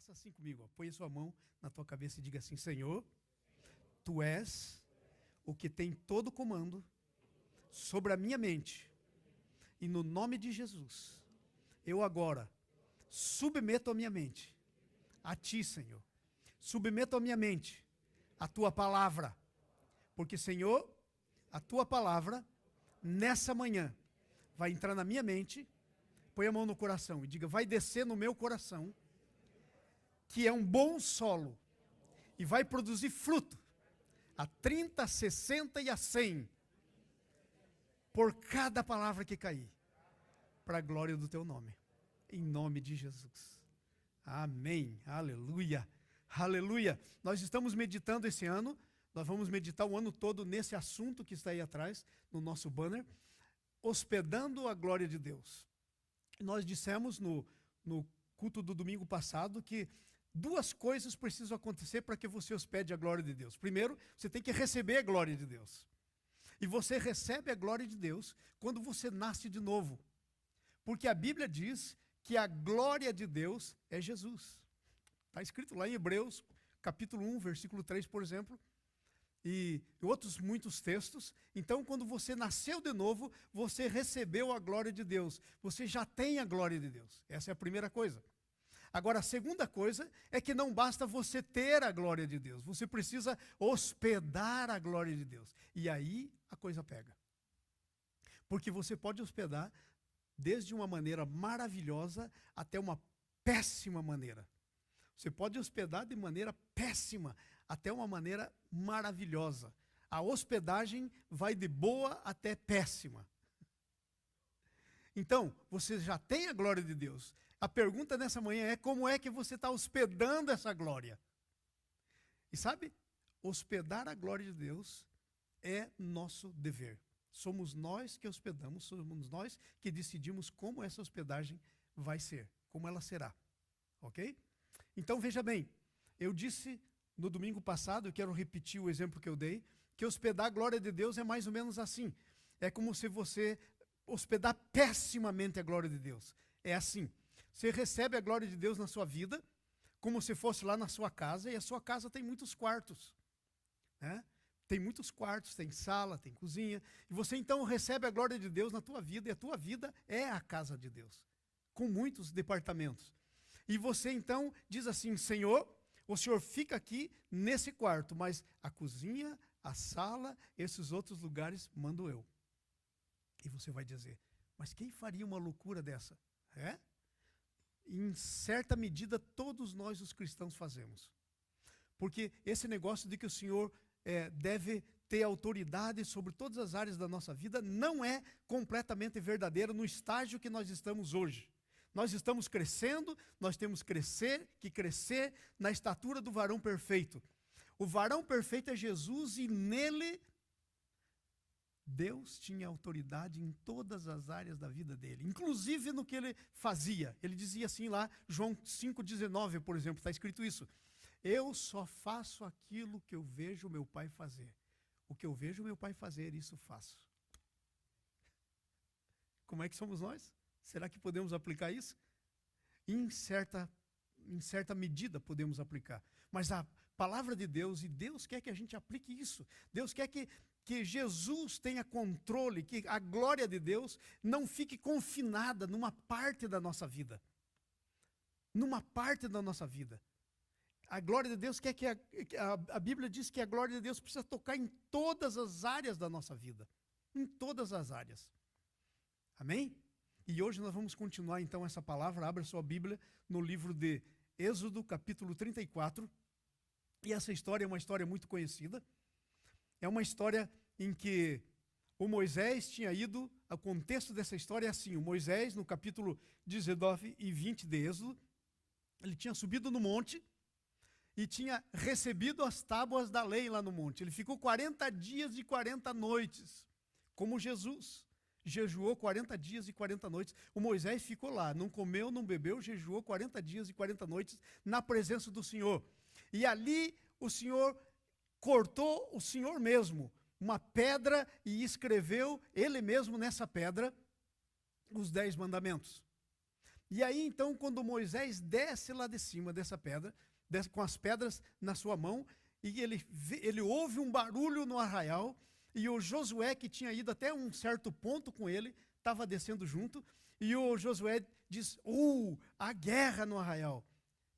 Faça assim comigo, ó. Põe a sua mão na tua cabeça e diga assim: Senhor, Tu és o que tem todo o comando sobre a minha mente. E no nome de Jesus, eu agora submeto a minha mente a Ti, Senhor. Submeto a minha mente a Tua palavra. Porque, Senhor, a Tua palavra, nessa manhã, vai entrar na minha mente. Põe a mão no coração e diga: vai descer no meu coração, que é um bom solo, e vai produzir fruto, a 30, a 60 e a 100, por cada palavra que cair, para a glória do Teu nome, em nome de Jesus. Amém, aleluia, aleluia. Nós estamos meditando esse ano, nós vamos meditar o ano todo nesse assunto que está aí atrás, no nosso banner, hospedando a glória de Deus. Nós dissemos no culto do domingo passado que duas coisas precisam acontecer para que você hospede a glória de Deus. Primeiro, você tem que receber a glória de Deus. E você recebe a glória de Deus quando você nasce de novo. Porque a Bíblia diz que a glória de Deus é Jesus. Está escrito lá em Hebreus, capítulo 1, versículo 3, por exemplo. E outros muitos textos. Então, quando você nasceu de novo, você recebeu a glória de Deus. Você já tem a glória de Deus. Essa é a primeira coisa. Agora, a segunda coisa é que não basta você ter a glória de Deus. Você precisa hospedar a glória de Deus. E aí a coisa pega. Porque você pode hospedar desde uma maneira maravilhosa até uma péssima maneira. Você pode hospedar de maneira péssima até uma maneira maravilhosa. A hospedagem vai de boa até péssima. Então, você já tem a glória de Deus. A pergunta nessa manhã é: como é que você está hospedando essa glória? E sabe, hospedar a glória de Deus é nosso dever. Somos nós que hospedamos, somos nós que decidimos como essa hospedagem vai ser, como ela será. Ok? Então, veja bem, eu disse no domingo passado, eu quero repetir o exemplo que eu dei, que hospedar a glória de Deus é mais ou menos assim. É como se você hospedar pessimamente a glória de Deus. É assim. Você recebe a glória de Deus na sua vida, como se fosse lá na sua casa, e a sua casa tem muitos quartos, né? Tem muitos quartos, tem sala, tem cozinha, e você então recebe a glória de Deus na tua vida, e a tua vida é a casa de Deus, com muitos departamentos. E você então diz assim: Senhor, o Senhor fica aqui nesse quarto, mas a cozinha, a sala, esses outros lugares mando eu. E você vai dizer: mas quem faria uma loucura dessa? É? Em certa medida, todos nós os cristãos fazemos. Porque esse negócio de que o Senhor deve ter autoridade sobre todas as áreas da nossa vida não é completamente verdadeiro no estágio que nós estamos hoje. Nós estamos crescendo, nós temos que crescer na estatura do varão perfeito. O varão perfeito é Jesus, e nele Deus tinha autoridade em todas as áreas da vida dele, inclusive no que ele fazia. Ele dizia assim lá, João 5,19, por exemplo, está escrito isso: eu só faço aquilo que eu vejo meu pai fazer. O que eu vejo meu pai fazer, isso faço. Como é que somos nós? Será que podemos aplicar isso? Em certa medida podemos aplicar. Mas a palavra de Deus, e Deus quer que a gente aplique isso. Deus quer que Jesus tenha controle, que a glória de Deus não fique confinada numa parte da nossa vida. Numa parte da nossa vida. A glória de Deus quer que a Bíblia diz que a glória de Deus precisa tocar em todas as áreas da nossa vida. Em todas as áreas. Amém? E hoje nós vamos continuar então essa palavra. Abra sua Bíblia no livro de Êxodo, capítulo 34. E essa história é uma história muito conhecida. É uma história em que o Moisés tinha ido, o contexto dessa história é assim: o Moisés, no capítulo 19 e 20 de Êxodo, ele tinha subido no monte e tinha recebido as tábuas da lei lá no monte. Ele ficou 40 dias e 40 noites, como Jesus. Jejuou 40 dias e 40 noites. O Moisés ficou lá, não comeu, não bebeu, jejuou 40 dias e 40 noites na presença do Senhor. E ali o Senhor cortou, o Senhor mesmo, uma pedra, e escreveu ele mesmo nessa pedra os 10 mandamentos. E aí, então, quando Moisés desce lá de cima dessa pedra, desce com as pedras na sua mão, e ele ouve um barulho no arraial, e o Josué, que tinha ido até um certo ponto com ele, estava descendo junto, e o Josué diz, há guerra no arraial.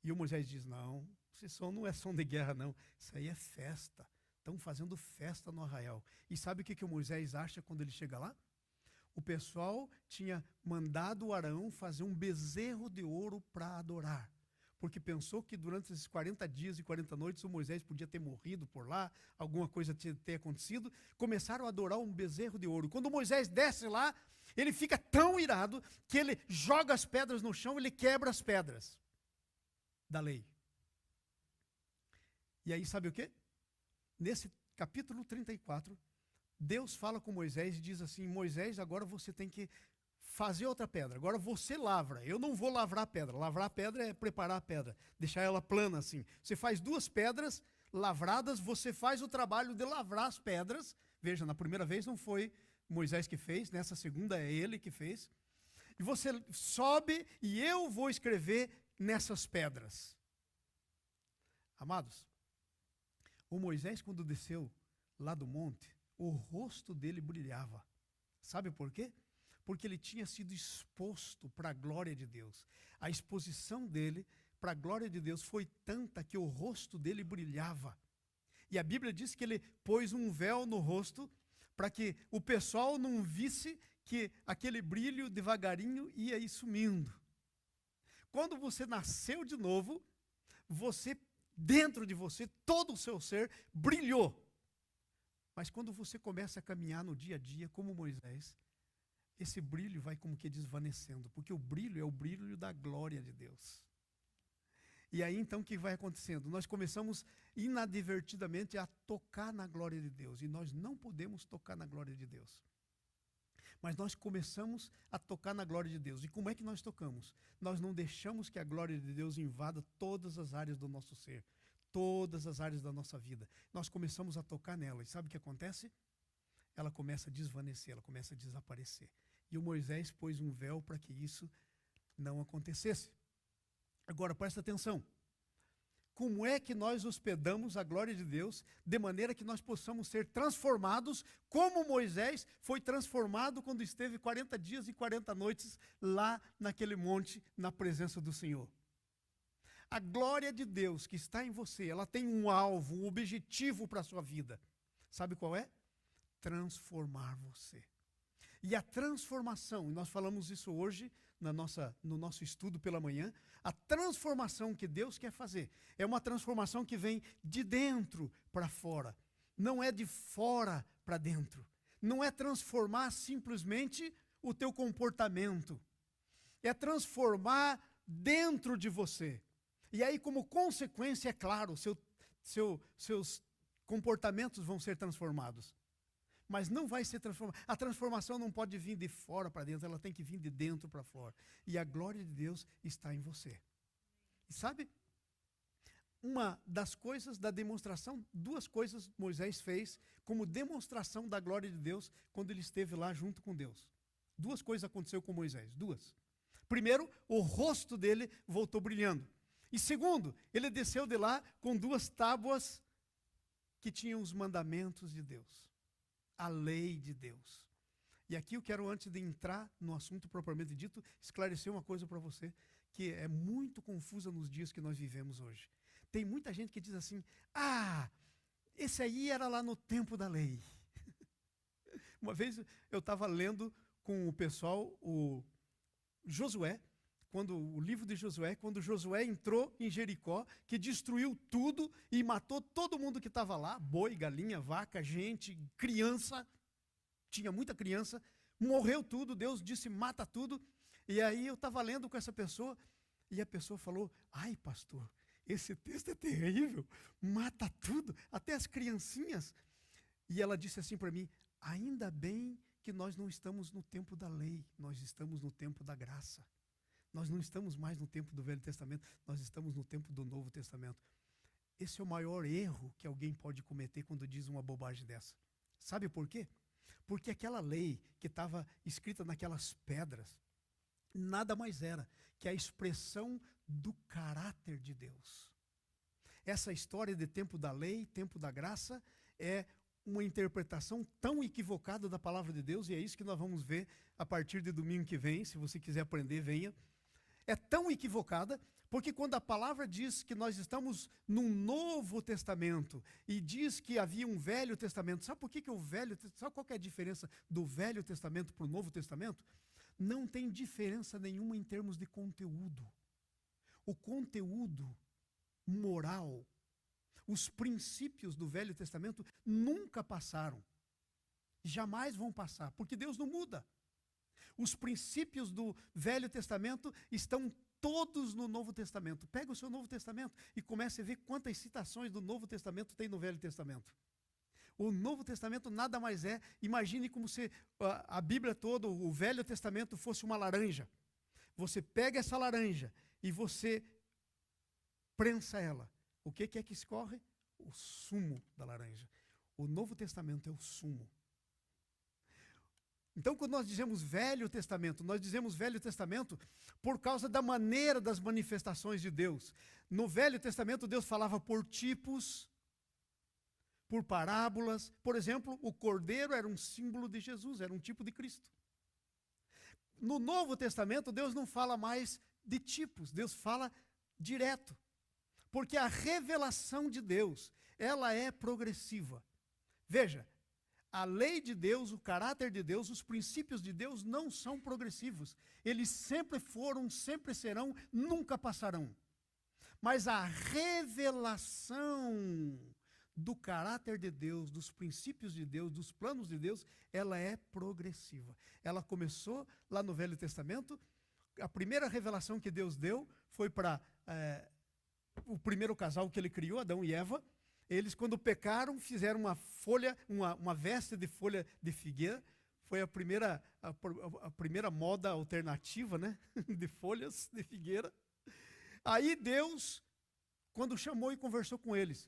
E o Moisés diz, não, esse som não é som de guerra, não, isso aí é festa. Estão fazendo festa no arraial. E sabe o que o Moisés acha quando ele chega lá? O pessoal tinha mandado o Arão fazer um bezerro de ouro para adorar. Porque pensou que durante esses 40 dias e 40 noites o Moisés podia ter morrido por lá, alguma coisa ter acontecido. Começaram a adorar um bezerro de ouro. Quando Moisés desce lá, ele fica tão irado que ele joga as pedras no chão, ele quebra as pedras da lei. E aí sabe o quê? Nesse capítulo 34, Deus fala com Moisés e diz assim, Moisés, agora você tem que fazer outra pedra, agora você lavra, eu não vou lavrar a pedra, lavrar a pedra é preparar a pedra, deixar ela plana assim, você faz 2 pedras lavradas, você faz o trabalho de lavrar as pedras, veja, na primeira vez não foi Moisés que fez, nessa segunda é ele que fez, e você sobe e eu vou escrever nessas pedras. Amados, o Moisés quando desceu lá do monte, o rosto dele brilhava. Sabe por quê? Porque ele tinha sido exposto para a glória de Deus. A exposição dele para a glória de Deus foi tanta que o rosto dele brilhava. E a Bíblia diz que ele pôs um véu no rosto para que o pessoal não visse que aquele brilho devagarinho ia ir sumindo. Quando você nasceu de novo, dentro de você, todo o seu ser brilhou. Mas quando você começa a caminhar no dia a dia, como Moisés, esse brilho vai como que desvanecendo, porque o brilho é o brilho da glória de Deus. E aí então o que vai acontecendo? Nós começamos inadvertidamente a tocar na glória de Deus, e nós não podemos tocar na glória de Deus. Mas nós começamos a tocar na glória de Deus. E como é que nós tocamos? Nós não deixamos que a glória de Deus invada todas as áreas do nosso ser, todas as áreas da nossa vida. Nós começamos a tocar nela. E sabe o que acontece? Ela começa a desvanecer, ela começa a desaparecer. E o Moisés pôs um véu para que isso não acontecesse. Agora, presta atenção. Como é que nós hospedamos a glória de Deus de maneira que nós possamos ser transformados como Moisés foi transformado quando esteve 40 dias e 40 noites lá naquele monte na presença do Senhor? A glória de Deus que está em você, ela tem um alvo, um objetivo para a sua vida. Sabe qual é? Transformar você. E a transformação, e nós falamos isso hoje no nosso estudo pela manhã, a transformação que Deus quer fazer é uma transformação que vem de dentro para fora, não é de fora para dentro. Não é transformar simplesmente o teu comportamento, é transformar dentro de você. E aí, como consequência, é claro, seus comportamentos vão ser transformados. Mas não vai ser transformado. A transformação não pode vir de fora para dentro, ela tem que vir de dentro para fora. E a glória de Deus está em você. E sabe? Uma das coisas da demonstração, 2 coisas Moisés fez como demonstração da glória de Deus quando ele esteve lá junto com Deus. 2 coisas aconteceu com Moisés, 2. Primeiro, o rosto dele voltou brilhando. E segundo, ele desceu de lá com 2 tábuas que tinham os mandamentos de Deus. A lei de Deus. E aqui eu quero, antes de entrar no assunto propriamente dito, esclarecer uma coisa para você, que é muito confusa nos dias que nós vivemos hoje. Tem muita gente que diz assim, esse aí era lá no tempo da lei. Uma vez eu estava lendo com o pessoal o Josué, o livro de Josué, quando Josué entrou em Jericó, que destruiu tudo e matou todo mundo que estava lá, boi, galinha, vaca, gente, criança, tinha muita criança, morreu tudo, Deus disse, mata tudo. E aí eu estava lendo com essa pessoa, e a pessoa falou, ai pastor, esse texto é terrível, mata tudo, até as criancinhas. E ela disse assim para mim, ainda bem que nós não estamos no tempo da lei, nós estamos no tempo da graça. Nós não estamos mais no tempo do Velho Testamento, nós estamos no tempo do Novo Testamento. Esse é o maior erro que alguém pode cometer quando diz uma bobagem dessa. Sabe por quê? Porque aquela lei que estava escrita naquelas pedras, nada mais era que a expressão do caráter de Deus. Essa história de tempo da lei, tempo da graça, é uma interpretação tão equivocada da palavra de Deus, e é isso que nós vamos ver a partir de domingo que vem. Se você quiser aprender, venha. É tão equivocada, porque quando a palavra diz que nós estamos num Novo Testamento e diz que havia um Velho Testamento, sabe por que sabe qual que é a diferença do Velho Testamento para o Novo Testamento? Não tem diferença nenhuma em termos de conteúdo. O conteúdo moral, os princípios do Velho Testamento nunca passaram, jamais vão passar, porque Deus não muda. Os princípios do Velho Testamento estão todos no Novo Testamento. Pega o seu Novo Testamento e comece a ver quantas citações do Novo Testamento tem no Velho Testamento. O Novo Testamento nada mais é, imagine como se a Bíblia toda, o Velho Testamento fosse uma laranja. Você pega essa laranja e você prensa ela. O que é que escorre? O sumo da laranja. O Novo Testamento é o sumo. Então, quando nós dizemos Velho Testamento, nós dizemos Velho Testamento por causa da maneira das manifestações de Deus. No Velho Testamento, Deus falava por tipos, por parábolas. Por exemplo, o cordeiro era um símbolo de Jesus, era um tipo de Cristo. No Novo Testamento, Deus não fala mais de tipos, Deus fala direto. Porque a revelação de Deus, ela é progressiva. Veja, a lei de Deus, o caráter de Deus, os princípios de Deus não são progressivos. Eles sempre foram, sempre serão, nunca passarão. Mas a revelação do caráter de Deus, dos princípios de Deus, dos planos de Deus, ela é progressiva. Ela começou lá no Velho Testamento. A primeira revelação que Deus deu foi para o primeiro casal que ele criou, Adão e Eva. Eles, quando pecaram, fizeram uma veste de folha de figueira. Foi a primeira moda alternativa, né? De folhas de figueira. Aí Deus, quando chamou e conversou com eles,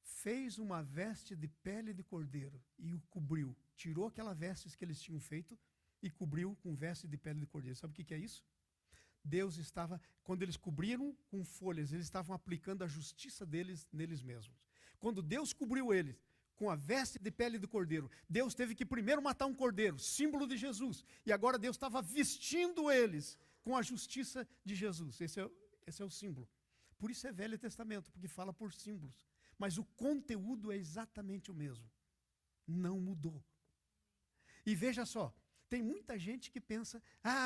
fez uma veste de pele de cordeiro e o cobriu. Tirou aquela veste que eles tinham feito e cobriu com veste de pele de cordeiro. Sabe o que é isso? Deus estava, quando eles cobriram com folhas, eles estavam aplicando a justiça deles neles mesmos. Quando Deus cobriu eles com a veste de pele do cordeiro, Deus teve que primeiro matar um cordeiro, símbolo de Jesus. E agora Deus estava vestindo eles com a justiça de Jesus. Esse é o símbolo. Por isso é Velho Testamento, porque fala por símbolos. Mas o conteúdo é exatamente o mesmo. Não mudou. E veja só, tem muita gente que pensa,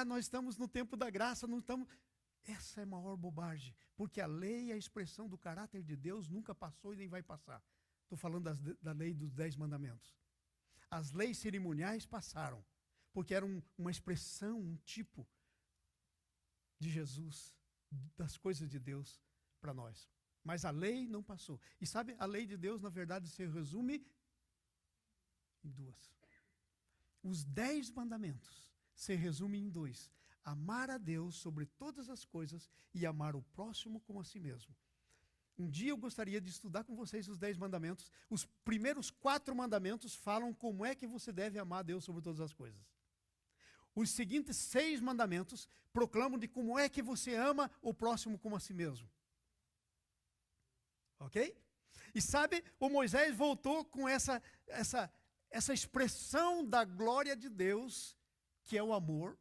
nós estamos no tempo da graça, não estamos... Essa é a maior bobagem, porque a lei, a expressão do caráter de Deus nunca passou e nem vai passar. Estou falando da lei dos 10 mandamentos. As leis cerimoniais passaram, porque eram uma expressão, um tipo de Jesus, das coisas de Deus para nós. Mas a lei não passou. E sabe, a lei de Deus, na verdade, se resume em 2. Os 10 mandamentos se resumem em 2. Amar a Deus sobre todas as coisas e amar o próximo como a si mesmo. Um dia eu gostaria de estudar com vocês os 10 mandamentos. Os primeiros 4 mandamentos falam como é que você deve amar a Deus sobre todas as coisas. Os seguintes 6 mandamentos proclamam de como é que você ama o próximo como a si mesmo. Ok? E sabe, o Moisés voltou com essa expressão da glória de Deus, que é o amor.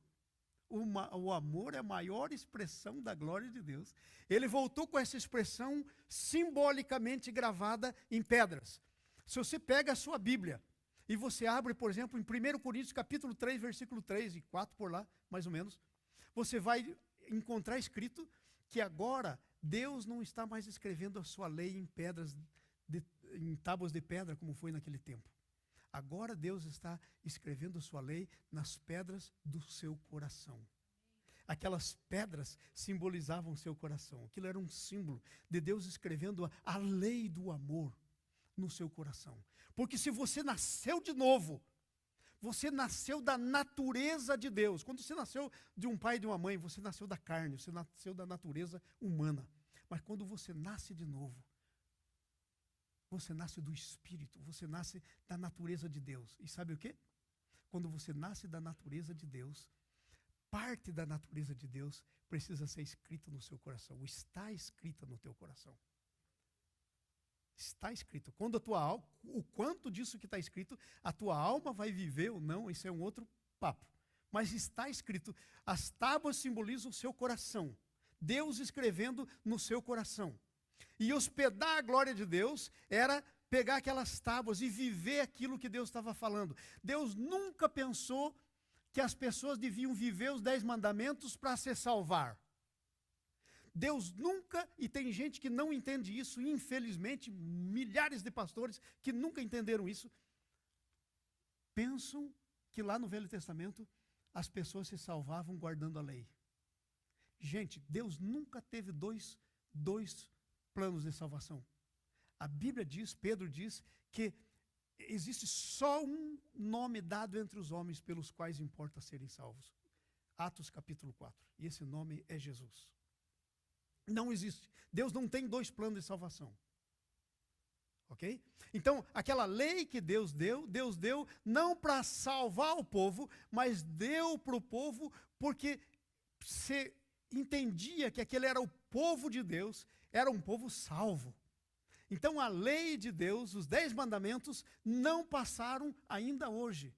O amor é a maior expressão da glória de Deus. Ele voltou com essa expressão simbolicamente gravada em pedras. Se você pega a sua Bíblia e você abre, por exemplo, em 1 Coríntios capítulo 3, versículo 3 e 4 por lá, mais ou menos, você vai encontrar escrito que agora Deus não está mais escrevendo a sua lei em pedras, em tábuas de pedra, como foi naquele tempo. Agora Deus está escrevendo a sua lei nas pedras do seu coração. Aquelas pedras simbolizavam o seu coração. Aquilo era um símbolo de Deus escrevendo a lei do amor no seu coração. Porque se você nasceu de novo, você nasceu da natureza de Deus. Quando você nasceu de um pai e de uma mãe, você nasceu da carne, você nasceu da natureza humana. Mas quando você nasce de novo, você nasce do Espírito, você nasce da natureza de Deus. E sabe o quê? Quando você nasce da natureza de Deus, parte da natureza de Deus precisa ser escrita no seu coração. Está escrita no teu coração. Está escrito. Quando a tua alma, o quanto disso que está escrito, a tua alma vai viver ou não, isso é um outro papo. Mas está escrito. As tábuas simbolizam o seu coração. Deus escrevendo no seu coração. E hospedar a glória de Deus era pegar aquelas tábuas e viver aquilo que Deus estava falando. Deus nunca pensou que as pessoas deviam viver os 10 mandamentos para se salvar. Deus nunca, e tem gente que não entende isso, infelizmente, milhares de pastores que nunca entenderam isso, pensam que lá no Velho Testamento as pessoas se salvavam guardando a lei. Gente, Deus nunca teve dois planos de salvação. A Bíblia diz, Pedro diz, que existe só um nome dado entre os homens pelos quais importa serem salvos. Atos capítulo 4. E esse nome é Jesus. Não existe. Deus não tem 2 planos de salvação. Ok? Então, aquela lei que Deus deu não para salvar o povo, mas deu para o povo porque se entendia que aquele era o povo de Deus, era um povo salvo. Então, a lei de Deus, os 10 mandamentos, não passaram ainda hoje.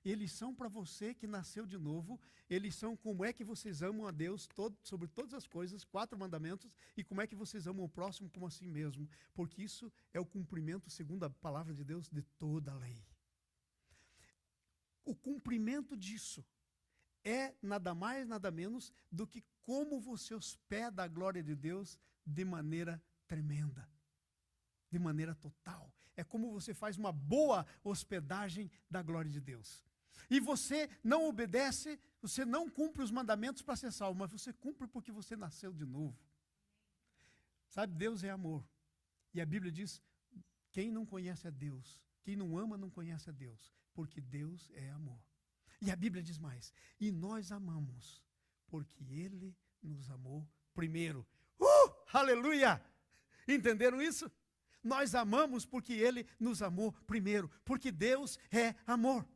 Eles são para você que nasceu de novo, eles são como é que vocês amam a Deus sobre todas as coisas, 4 mandamentos, e como é que vocês amam o próximo como a si mesmo, porque isso é o cumprimento, segundo a palavra de Deus, de toda a lei. O cumprimento disso é nada mais, nada menos do que como você hospeda a glória de Deus de maneira tremenda, de maneira total. É como você faz uma boa hospedagem da glória de Deus. E você não obedece, você não cumpre os mandamentos para ser salvo, mas você cumpre porque você nasceu de novo. Sabe, Deus é amor. E a Bíblia diz, quem não conhece a Deus, quem não ama não conhece a Deus, porque Deus é amor. E a Bíblia diz mais, e nós amamos, porque Ele nos amou primeiro. Aleluia! Entenderam isso? Nós amamos porque Ele nos amou primeiro, porque Deus é amor.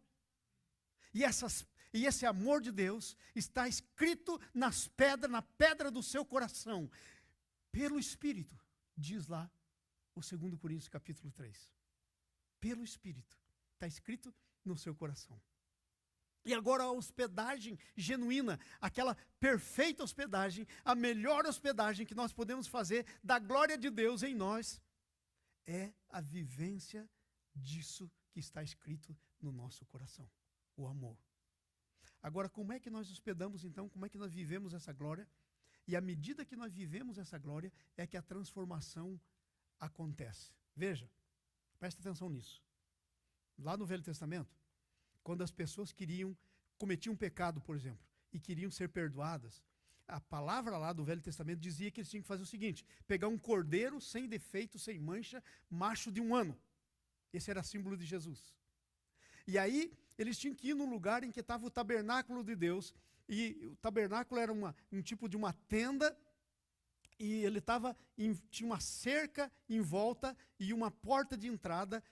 E esse amor de Deus está escrito na pedra do seu coração, pelo Espírito, diz lá o 2 Coríntios capítulo 3. Pelo Espírito, está escrito no seu coração. E agora a hospedagem genuína, aquela perfeita hospedagem, a melhor hospedagem que nós podemos fazer da glória de Deus em nós, é a vivência disso que está escrito no nosso coração. O amor. Agora, como é que nós hospedamos então? Como é que nós vivemos essa glória? E à medida que nós vivemos essa glória, é que a transformação acontece. Veja, presta atenção nisso. Lá no Velho Testamento, quando as pessoas cometiam pecado, por exemplo, e queriam ser perdoadas, a palavra lá do Velho Testamento dizia que eles tinham que fazer o seguinte, pegar um cordeiro sem defeito, sem mancha, macho de 1 ano. Esse era símbolo de Jesus. E aí, eles tinham que ir num lugar em que estava o tabernáculo de Deus, e o tabernáculo era um tipo de uma tenda, e ele tinha uma cerca em volta e uma porta de entrada,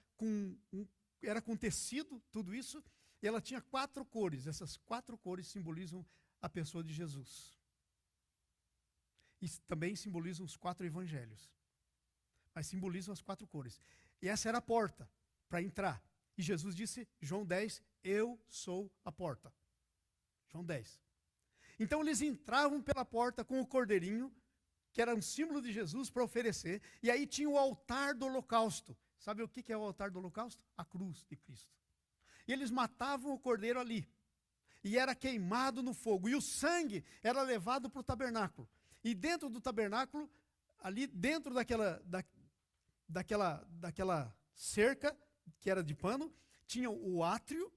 era com tecido, tudo isso, e ela tinha 4 cores, essas 4 cores simbolizam a pessoa de Jesus. E também simbolizam os 4 evangelhos, mas simbolizam as 4 cores. E essa era a porta para entrar. E Jesus disse, João 10, eu sou a porta. João 10. Então eles entravam pela porta com o cordeirinho, que era um símbolo de Jesus para oferecer, e aí tinha o altar do holocausto. Sabe o que é o altar do holocausto? A cruz de Cristo. E eles matavam o cordeiro ali, e era queimado no fogo, e o sangue era levado para o tabernáculo. E dentro do tabernáculo, ali dentro daquela cerca, que era de pano, tinha o átrio,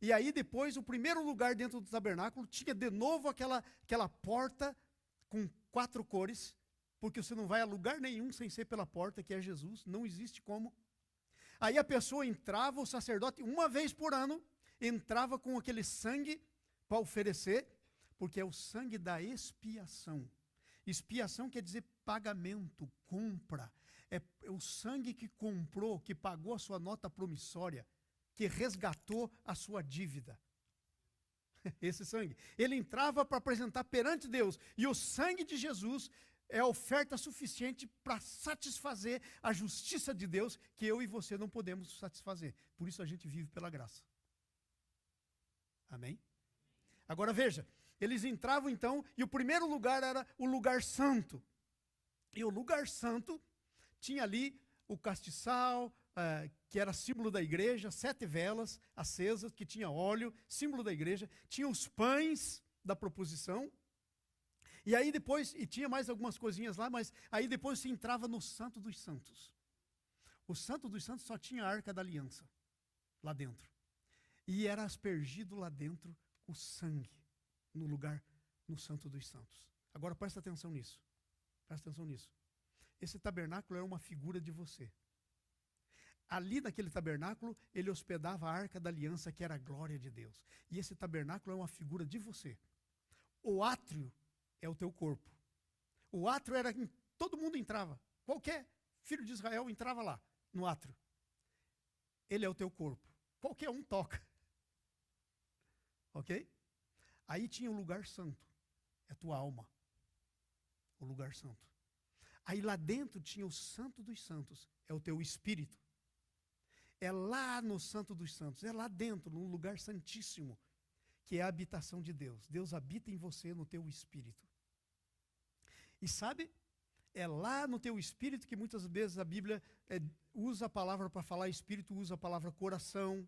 e aí depois, o primeiro lugar dentro do tabernáculo, tinha de novo aquela porta com 4 cores, porque você não vai a lugar nenhum sem ser pela porta, que é Jesus, não existe como. Aí a pessoa entrava, o sacerdote, uma vez por ano, entrava com aquele sangue para oferecer, porque é o sangue da expiação. Expiação quer dizer pagamento, compra. É o sangue que comprou, que pagou a sua nota promissória, que resgatou a sua dívida. esse sangue. Ele entrava para apresentar perante Deus. E o sangue de Jesus é a oferta suficiente para satisfazer a justiça de Deus, que eu e você não podemos satisfazer. Por isso a gente vive pela graça. Amém? Agora veja, eles entravam então, e o primeiro lugar era o lugar santo. E o lugar santo tinha ali o castiçal, que era símbolo da igreja, 7 velas acesas, que tinha óleo, símbolo da igreja. Tinha os pães da proposição. E aí depois, e tinha mais algumas coisinhas lá, mas aí depois se entrava no Santo dos Santos. O Santo dos Santos só tinha a Arca da Aliança, lá dentro. E era aspergido lá dentro o sangue, no lugar, no Santo dos Santos. Agora presta atenção nisso. Presta atenção nisso. Esse tabernáculo era uma figura de você. Ali naquele tabernáculo, ele hospedava a Arca da Aliança, que era a glória de Deus. E esse tabernáculo é uma figura de você. O átrio é o teu corpo. O átrio era, todo mundo entrava. Qualquer filho de Israel entrava lá, no átrio. Ele é o teu corpo. Qualquer um toca. Ok? Aí tinha o lugar santo. É a tua alma. O lugar santo. Aí lá dentro tinha o Santo dos Santos. É o teu espírito. É lá no Santo dos Santos. É lá dentro, num lugar santíssimo, que é a habitação de Deus. Deus habita em você, no teu espírito. E sabe, é lá no teu espírito que muitas vezes a Bíblia usa a palavra para falar espírito, usa a palavra coração.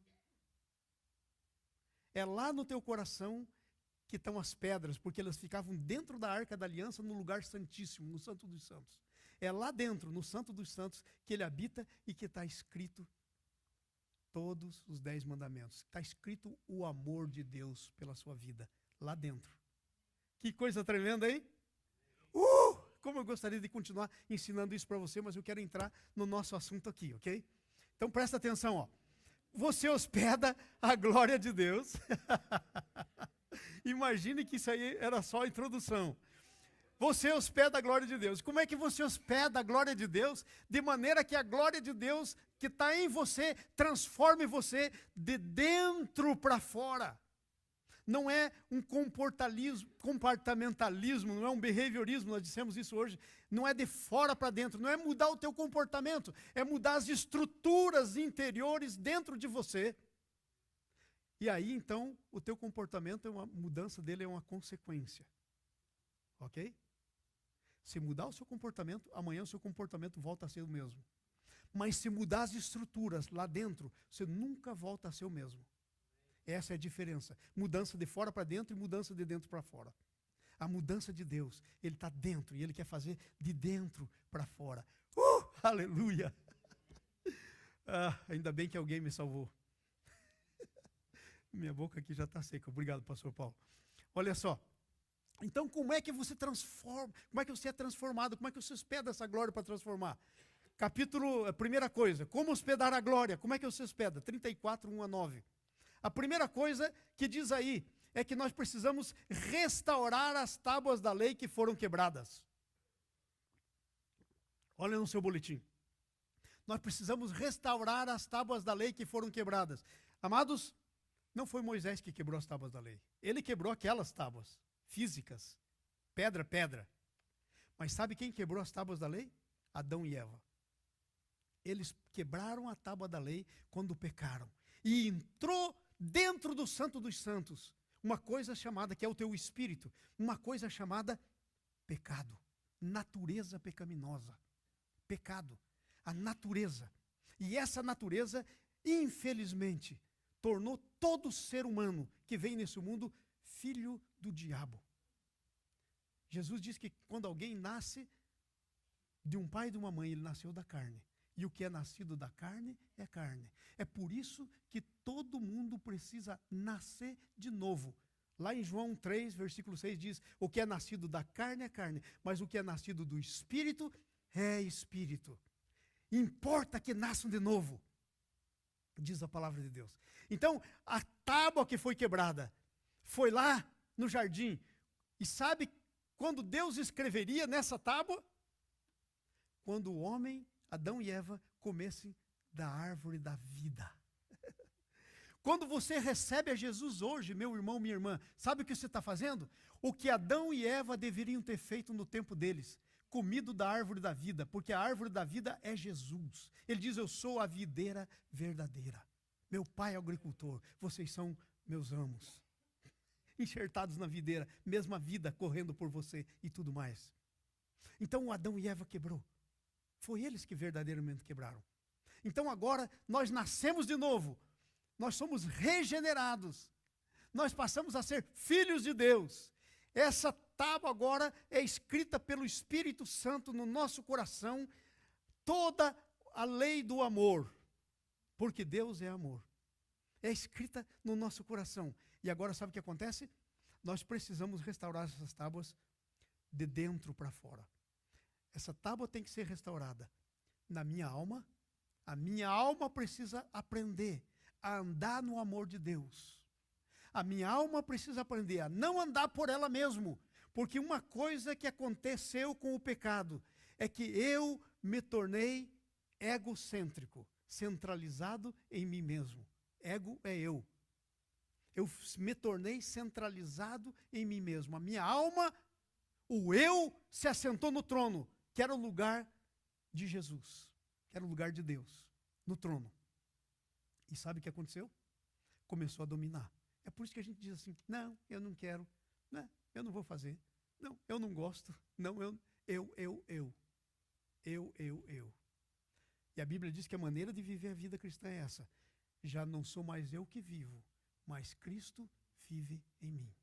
É lá no teu coração que estão as pedras, porque elas ficavam dentro da Arca da Aliança, no lugar santíssimo, no Santo dos Santos. É lá dentro, no Santo dos Santos, que ele habita e que está escrito todos os 10 mandamentos. Está escrito o amor de Deus pela sua vida, lá dentro. Que coisa tremenda, hein? Como eu gostaria de continuar ensinando isso para você, mas eu quero entrar no nosso assunto aqui, ok? Então presta atenção, ó. Você hospeda a glória de Deus. Imagine que isso aí era só a introdução. Você hospeda a glória de Deus. Como é que você hospeda a glória de Deus? De maneira que a glória de Deus que está em você transforme você de dentro para fora. Não é um comportamentalismo, não é um behaviorismo, nós dissemos isso hoje. Não é de fora para dentro, não é mudar o teu comportamento, é mudar as estruturas interiores dentro de você. E aí, então, o teu comportamento, a mudança dele é uma consequência. Ok? Se mudar o seu comportamento, amanhã o seu comportamento volta a ser o mesmo. Mas se mudar as estruturas lá dentro, você nunca volta a ser o mesmo. Essa é a diferença. Mudança de fora para dentro e mudança de dentro para fora. A mudança de Deus, ele está dentro e ele quer fazer de dentro para fora. Aleluia! Ainda bem que alguém me salvou. Minha boca aqui já está seca. Obrigado, pastor Paulo. Olha só. Então, como é que você transforma? Como é que você é transformado? Como é que você hospeda essa glória para transformar? Primeira coisa, como hospedar a glória? Como é que você hospeda? 34, 1 a 9. A primeira coisa que diz aí é que nós precisamos restaurar as tábuas da lei que foram quebradas. Olha no seu boletim. Nós precisamos restaurar as tábuas da lei que foram quebradas. Amados, não foi Moisés que quebrou as tábuas da lei. Ele quebrou aquelas tábuas físicas, pedra. Mas sabe quem quebrou as tábuas da lei? Adão e Eva. Eles quebraram a tábua da lei quando pecaram. E entrou dentro do Santo dos Santos uma coisa chamada, que é o teu espírito, uma coisa chamada pecado, natureza pecaminosa. Pecado, a natureza. E essa natureza, infelizmente, tornou todo ser humano que vem nesse mundo filho do diabo. Jesus diz que quando alguém nasce de um pai e de uma mãe, ele nasceu da carne. E o que é nascido da carne é carne. É por isso que todo mundo precisa nascer de novo. Lá em João 3, versículo 6 diz, o que é nascido da carne é carne, mas o que é nascido do espírito é espírito. Importa que nasçam de novo, diz a palavra de Deus. Então, a tábua que foi quebrada foi lá no jardim. E sabe quando Deus escreveria nessa tábua? Quando o homem, Adão e Eva, comessem da árvore da vida. Quando você recebe a Jesus hoje, meu irmão, minha irmã, sabe o que você está fazendo? O que Adão e Eva deveriam ter feito no tempo deles. Comido da árvore da vida, porque a árvore da vida é Jesus. Ele diz, eu sou a videira verdadeira. Meu pai é agricultor, vocês são meus amos. Enxertados na videira, mesma vida correndo por você e tudo mais. Então o Adão e Eva quebrou. Foi eles que verdadeiramente quebraram. Então agora nós nascemos de novo. Nós somos regenerados. Nós passamos a ser filhos de Deus. Essa tábua agora é escrita pelo Espírito Santo no nosso coração, toda a lei do amor, porque Deus é amor. É escrita no nosso coração. E agora sabe o que acontece? Nós precisamos restaurar essas tábuas de dentro para fora. Essa tábua tem que ser restaurada na minha alma. A minha alma precisa aprender a andar no amor de Deus. A minha alma precisa aprender a não andar por ela mesmo. Porque uma coisa que aconteceu com o pecado é que eu me tornei egocêntrico, centralizado em mim mesmo. Ego é eu. Eu me tornei centralizado em mim mesmo. A minha alma, o eu, se assentou no trono, que era o lugar de Jesus, que era o lugar de Deus, no trono. E sabe o que aconteceu? Começou a dominar. É por isso que a gente diz assim, não, eu não quero, não, eu não vou fazer, não, eu não gosto, não, eu. E a Bíblia diz que a maneira de viver a vida cristã é essa. Já não sou mais eu que vivo, mas Cristo vive em mim.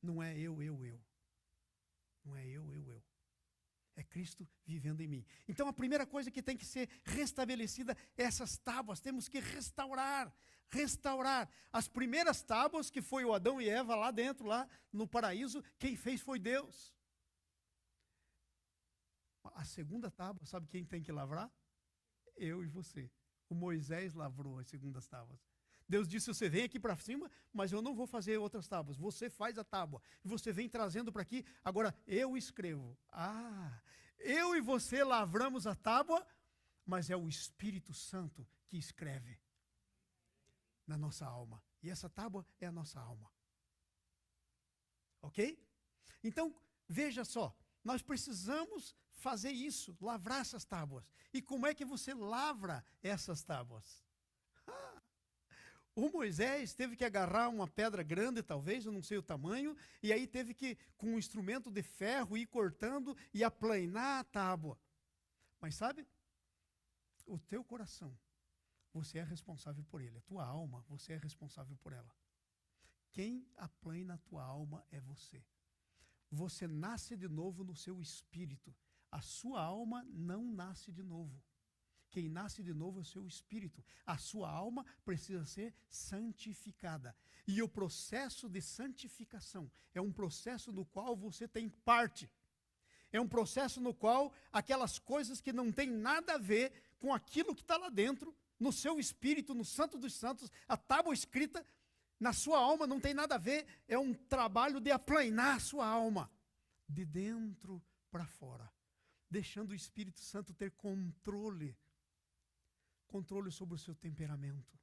Não é eu. Não é eu. É Cristo vivendo em mim. Então a primeira coisa que tem que ser restabelecida é essas tábuas. Temos que restaurar. As primeiras tábuas, que foi o Adão e Eva lá dentro, lá no paraíso, quem fez foi Deus. A segunda tábua, sabe quem tem que lavrar? Eu e você. O Moisés lavrou as segundas tábuas. Deus disse, você vem aqui para cima, mas eu não vou fazer outras tábuas. Você faz a tábua. E você vem trazendo para aqui. Agora, eu escrevo. Eu e você lavramos a tábua, mas é o Espírito Santo que escreve na nossa alma. E essa tábua é a nossa alma. Ok? Então, veja só. Nós precisamos fazer isso, lavrar essas tábuas. E como é que você lavra essas tábuas? O Moisés teve que agarrar uma pedra grande, talvez, eu não sei o tamanho, e aí teve que, com um instrumento de ferro, ir cortando e aplainar a tábua. Mas sabe, o teu coração, você é responsável por ele. A tua alma, você é responsável por ela. Quem aplaina a tua alma é você. Você nasce de novo no seu espírito. A sua alma não nasce de novo. Quem nasce de novo é o seu espírito. A sua alma precisa ser santificada. E o processo de santificação é um processo no qual você tem parte. É um processo no qual aquelas coisas que não têm nada a ver com aquilo que está lá dentro, no seu espírito, no Santo dos Santos, a tábua escrita, na sua alma não tem nada a ver. É um trabalho de aplainar a sua alma, de dentro para fora. Deixando o Espírito Santo ter controle sobre o seu temperamento.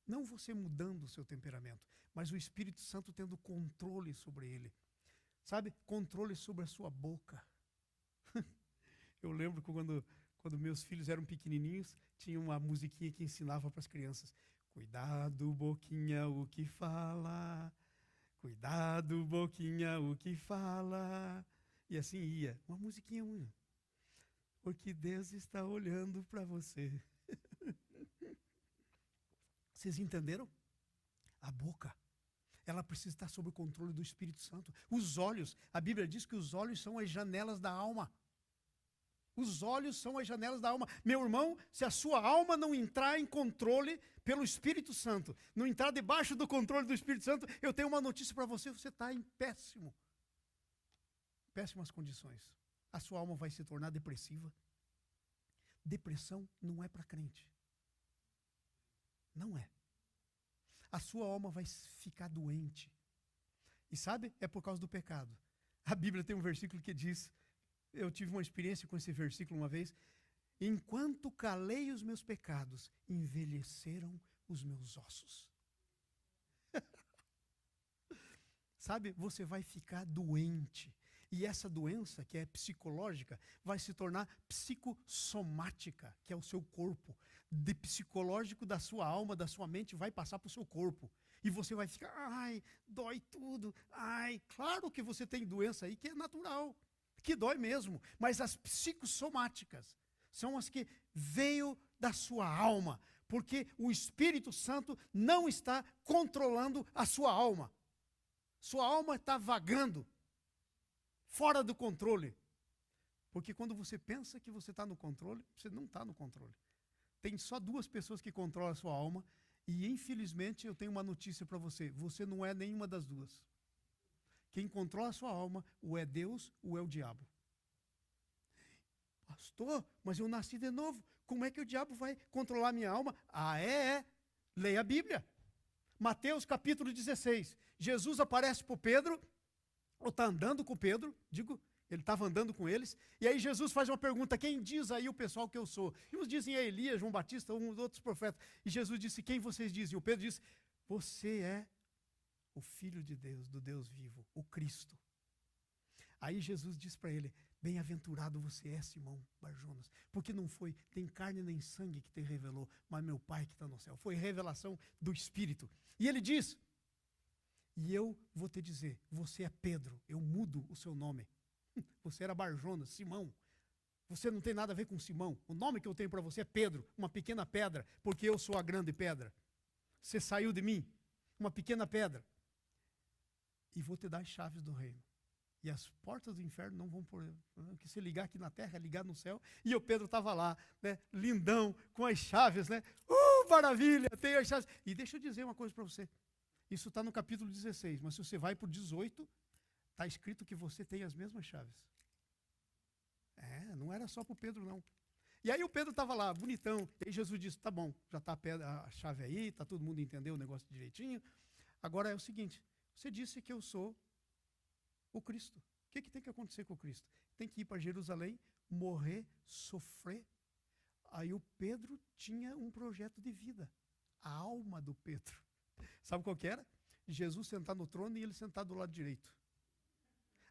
Não você mudando o seu temperamento, mas o Espírito Santo tendo controle sobre ele. Sabe? Controle sobre a sua boca. Eu lembro que quando meus filhos eram pequenininhos, tinha uma musiquinha que ensinava para as crianças. Cuidado, boquinha, o que fala. Cuidado, boquinha, o que fala. E assim ia. Uma musiquinha. Porque Deus está olhando para você. Vocês entenderam? A boca, ela precisa estar sob o controle do Espírito Santo. Os olhos, a Bíblia diz que os olhos são as janelas da alma. Os olhos são as janelas da alma. Meu irmão, se a sua alma não entrar em controle pelo Espírito Santo, não entrar debaixo do controle do Espírito Santo, eu tenho uma notícia para você, você está em péssimas condições. A sua alma vai se tornar depressiva. Depressão não é para crente. Não é. A sua alma vai ficar doente. E sabe? É por causa do pecado. A Bíblia tem um versículo que diz, eu tive uma experiência com esse versículo uma vez, enquanto calei os meus pecados, envelheceram os meus ossos. Sabe, você vai ficar doente. E essa doença, que é psicológica, vai se tornar psicossomática, que é o seu corpo. De psicológico da sua alma, da sua mente, vai passar para o seu corpo. E você vai ficar, ai, dói tudo. Ai, claro que você tem doença aí que é natural, que dói mesmo. Mas as psicossomáticas são as que veio da sua alma. Porque o Espírito Santo não está controlando a sua alma. Sua alma está vagando, fora do controle. Porque quando você pensa que você está no controle, você não está no controle. Tem só duas pessoas que controlam a sua alma. E infelizmente eu tenho uma notícia para você. Você não é nenhuma das duas. Quem controla a sua alma, ou é Deus ou é o diabo. Pastor, mas eu nasci de novo. Como é que o diabo vai controlar a minha alma? Leia a Bíblia. Mateus capítulo 16. Jesus aparece para Pedro, ou está andando com Pedro, ele estava andando com eles, e aí Jesus faz uma pergunta: quem diz aí o pessoal que eu sou? E uns dizem é Elias, João Batista, uns outros profetas. E Jesus disse: quem vocês dizem? E o Pedro disse: você é o Filho de Deus, do Deus vivo, o Cristo. Aí Jesus diz para ele: bem-aventurado você é, Simão Barjonas, porque não foi nem carne nem sangue que te revelou, mas meu Pai que está no céu. Foi revelação do Espírito. E ele diz: e eu vou te dizer, você é Pedro, eu mudo o seu nome. Você era Barjonas, Simão. Você não tem nada a ver com Simão. O nome que eu tenho para você é Pedro, uma pequena pedra, porque eu sou a grande pedra. Você saiu de mim, uma pequena pedra. E vou te dar as chaves do reino. E as portas do inferno não vão por... que se ligar aqui na terra, ligar no céu. E o Pedro estava lá, né, lindão, com as chaves, né? Maravilha, tem as chaves. E deixa eu dizer uma coisa para você. Isso está no capítulo 16, mas se você vai para o 18, está escrito que você tem as mesmas chaves. Não era só para o Pedro, não. E aí o Pedro estava lá, bonitão. E aí Jesus disse: tá bom, já está a chave aí, está todo mundo entendeu o negócio direitinho. Agora é o seguinte, você disse que eu sou o Cristo. O que tem que acontecer com o Cristo? Tem que ir para Jerusalém, morrer, sofrer. Aí o Pedro tinha um projeto de vida. A alma do Pedro. Sabe qual que era? Jesus sentar no trono e ele sentar do lado direito.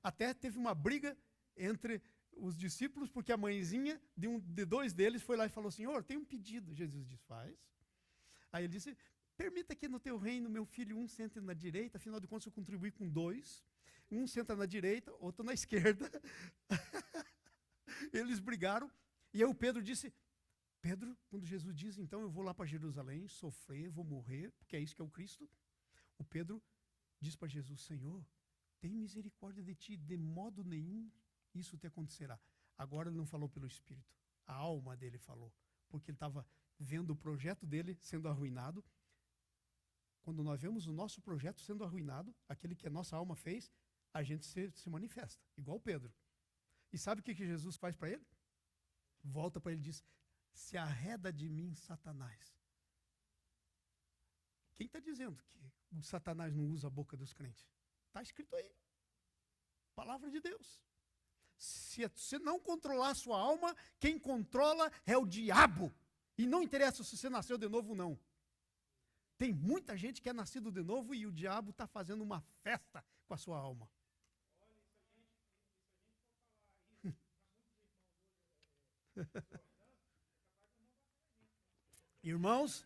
Até teve uma briga entre os discípulos, porque a mãezinha de dois deles foi lá e falou: Senhor, tem um pedido. Jesus disse: faz. Aí ele disse: permita que no teu reino meu filho um sente na direita, afinal de contas eu contribuí com dois. Um senta na direita, outro na esquerda. Eles brigaram. E aí o Pedro disse: Pedro, quando Jesus diz, então eu vou lá para Jerusalém, sofrer, vou morrer, porque é isso que é o Cristo. O Pedro diz para Jesus: Senhor, tem misericórdia de ti, de modo nenhum isso te acontecerá. Agora ele não falou pelo Espírito, a alma dele falou, porque ele estava vendo o projeto dele sendo arruinado. Quando nós vemos o nosso projeto sendo arruinado, aquele que a nossa alma fez, a gente se manifesta, igual Pedro. E sabe o que Jesus faz para ele? Volta para ele e diz: se arreda de mim, Satanás. Quem está dizendo que o Satanás não usa a boca dos crentes? Está escrito aí. Palavra de Deus. Se você não controlar a sua alma, quem controla é o diabo. E não interessa se você nasceu de novo ou não. Tem muita gente que é nascido de novo e o diabo está fazendo uma festa com a sua alma. Irmãos,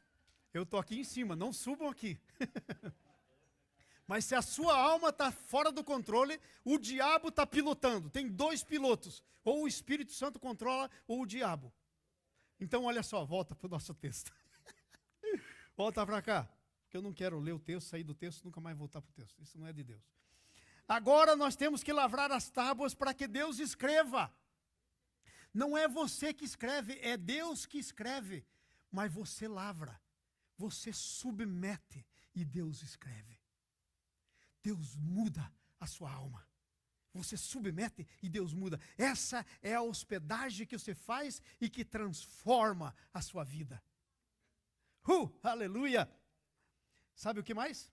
eu estou aqui em cima, não subam aqui. Mas se a sua alma está fora do controle, o diabo está pilotando. Tem dois pilotos. Ou o Espírito Santo controla, ou o diabo. Então, olha só, volta para o nosso texto. Volta para cá. Porque eu não quero ler o texto, sair do texto, nunca mais voltar para o texto. Isso não é de Deus. Agora nós temos que lavrar as tábuas para que Deus escreva. Não é você que escreve, é Deus que escreve. Mas você lavra, você submete e Deus escreve. Deus muda a sua alma. Você submete e Deus muda. Essa é a hospedagem que você faz e que transforma a sua vida. Aleluia! Sabe o que mais?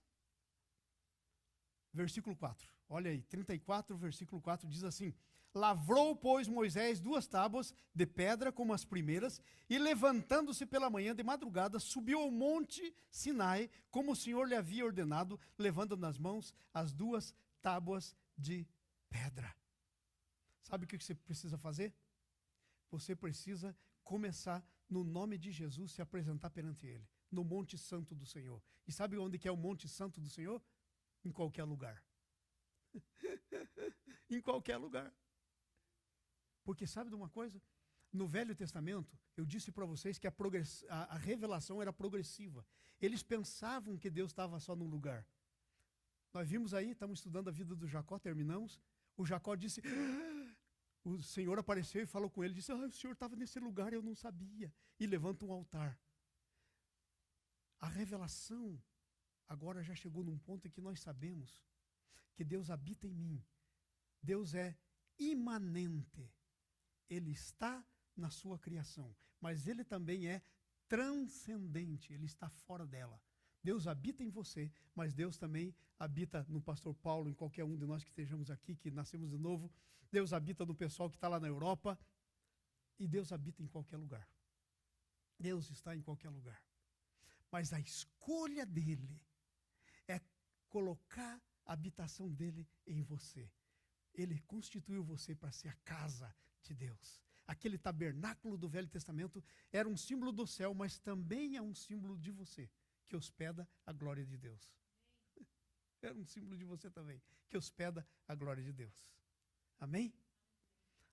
Versículo 4. Olha aí, 34, versículo 4 diz assim: Lavrou, pois, Moisés 2 tábuas de pedra, como as primeiras, e levantando-se pela manhã de madrugada, subiu ao monte Sinai, como o Senhor lhe havia ordenado, levando nas mãos as 2 tábuas de pedra. Sabe o que você precisa fazer? Você precisa começar, no nome de Jesus, se apresentar perante Ele, no Monte Santo do Senhor. E sabe onde que é o Monte Santo do Senhor? Em qualquer lugar. Em qualquer lugar. Porque sabe de uma coisa? No Velho Testamento, eu disse para vocês que a revelação era progressiva. Eles pensavam que Deus estava só num lugar. Nós vimos aí, estamos estudando a vida do Jacó, terminamos. O Jacó disse, o Senhor apareceu e falou com ele, disse, o Senhor estava nesse lugar e eu não sabia. E levanta um altar. A revelação agora já chegou num ponto em que nós sabemos que Deus habita em mim. Deus é imanente. Ele está na sua criação, mas Ele também é transcendente, Ele está fora dela. Deus habita em você, mas Deus também habita no pastor Paulo, em qualquer um de nós que estejamos aqui, que nascemos de novo. Deus habita no pessoal que está lá na Europa, e Deus habita em qualquer lugar. Deus está em qualquer lugar. Mas a escolha dEle é colocar a habitação dEle em você. Ele constituiu você para ser a casa de Deus. Aquele tabernáculo do Velho Testamento era um símbolo do céu, mas também é um símbolo de você, que hospeda a glória de Deus. Era um símbolo de você também, que hospeda a glória de Deus. Amém?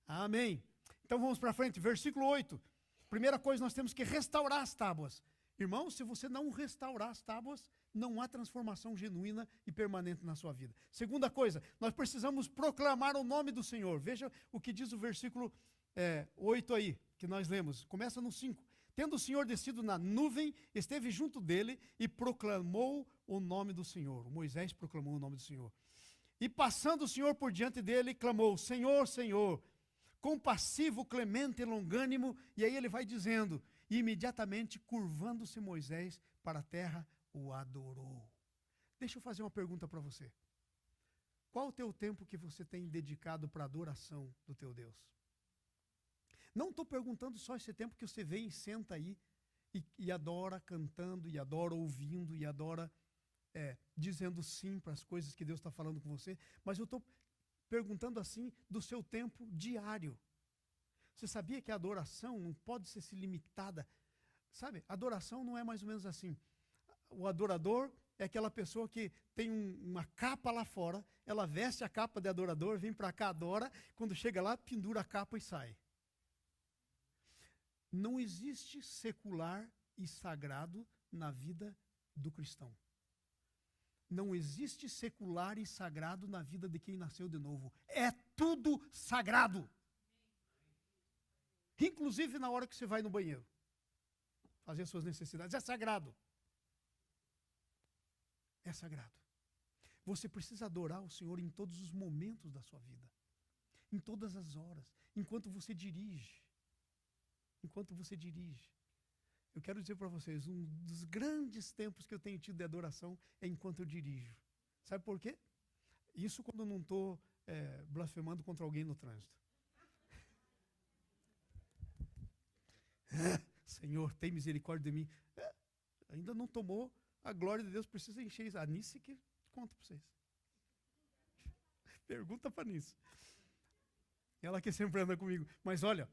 Amém. Então vamos para frente, versículo 8. Primeira coisa, nós temos que restaurar as tábuas. Irmão, se você não restaurar as tábuas, não há transformação genuína e permanente na sua vida. Segunda coisa, nós precisamos proclamar o nome do Senhor. Veja o que diz o versículo 8 aí, que nós lemos. Começa no 5. Tendo o Senhor descido na nuvem, esteve junto dele e proclamou o nome do Senhor. Moisés proclamou o nome do Senhor. E passando o Senhor por diante dele, clamou, Senhor, Senhor, compassivo, clemente e longânimo. E aí ele vai dizendo, e imediatamente curvando-se Moisés para a terra, o adorou. Deixa eu fazer uma pergunta para você. Qual o teu tempo que você tem dedicado para a adoração do teu Deus? Não estou perguntando só esse tempo que você vem e senta aí e adora cantando, e adora ouvindo, e adora dizendo sim para as coisas que Deus está falando com você, mas eu estou perguntando assim do seu tempo diário. Você sabia que a adoração não pode ser limitada? Sabe, adoração não é mais ou menos assim. O adorador é aquela pessoa que tem uma capa lá fora, ela veste a capa de adorador, vem para cá, adora, quando chega lá, pendura a capa e sai. Não existe secular e sagrado na vida do cristão. Não existe secular e sagrado na vida de quem nasceu de novo. É tudo sagrado. Inclusive na hora que você vai no banheiro fazer as suas necessidades. É sagrado. É sagrado. Você precisa adorar o Senhor em todos os momentos da sua vida. Em todas as horas. Enquanto você dirige. Enquanto você dirige. Eu quero dizer para vocês, um dos grandes tempos que eu tenho tido de adoração é enquanto eu dirijo. Sabe por quê? Isso quando eu não estou blasfemando contra alguém no trânsito. Senhor, tem misericórdia de mim. Ainda não tomou a glória de Deus, precisa encher isso. A Nice que conta para vocês. Pergunta para Nice. Ela que sempre anda comigo. Mas olha,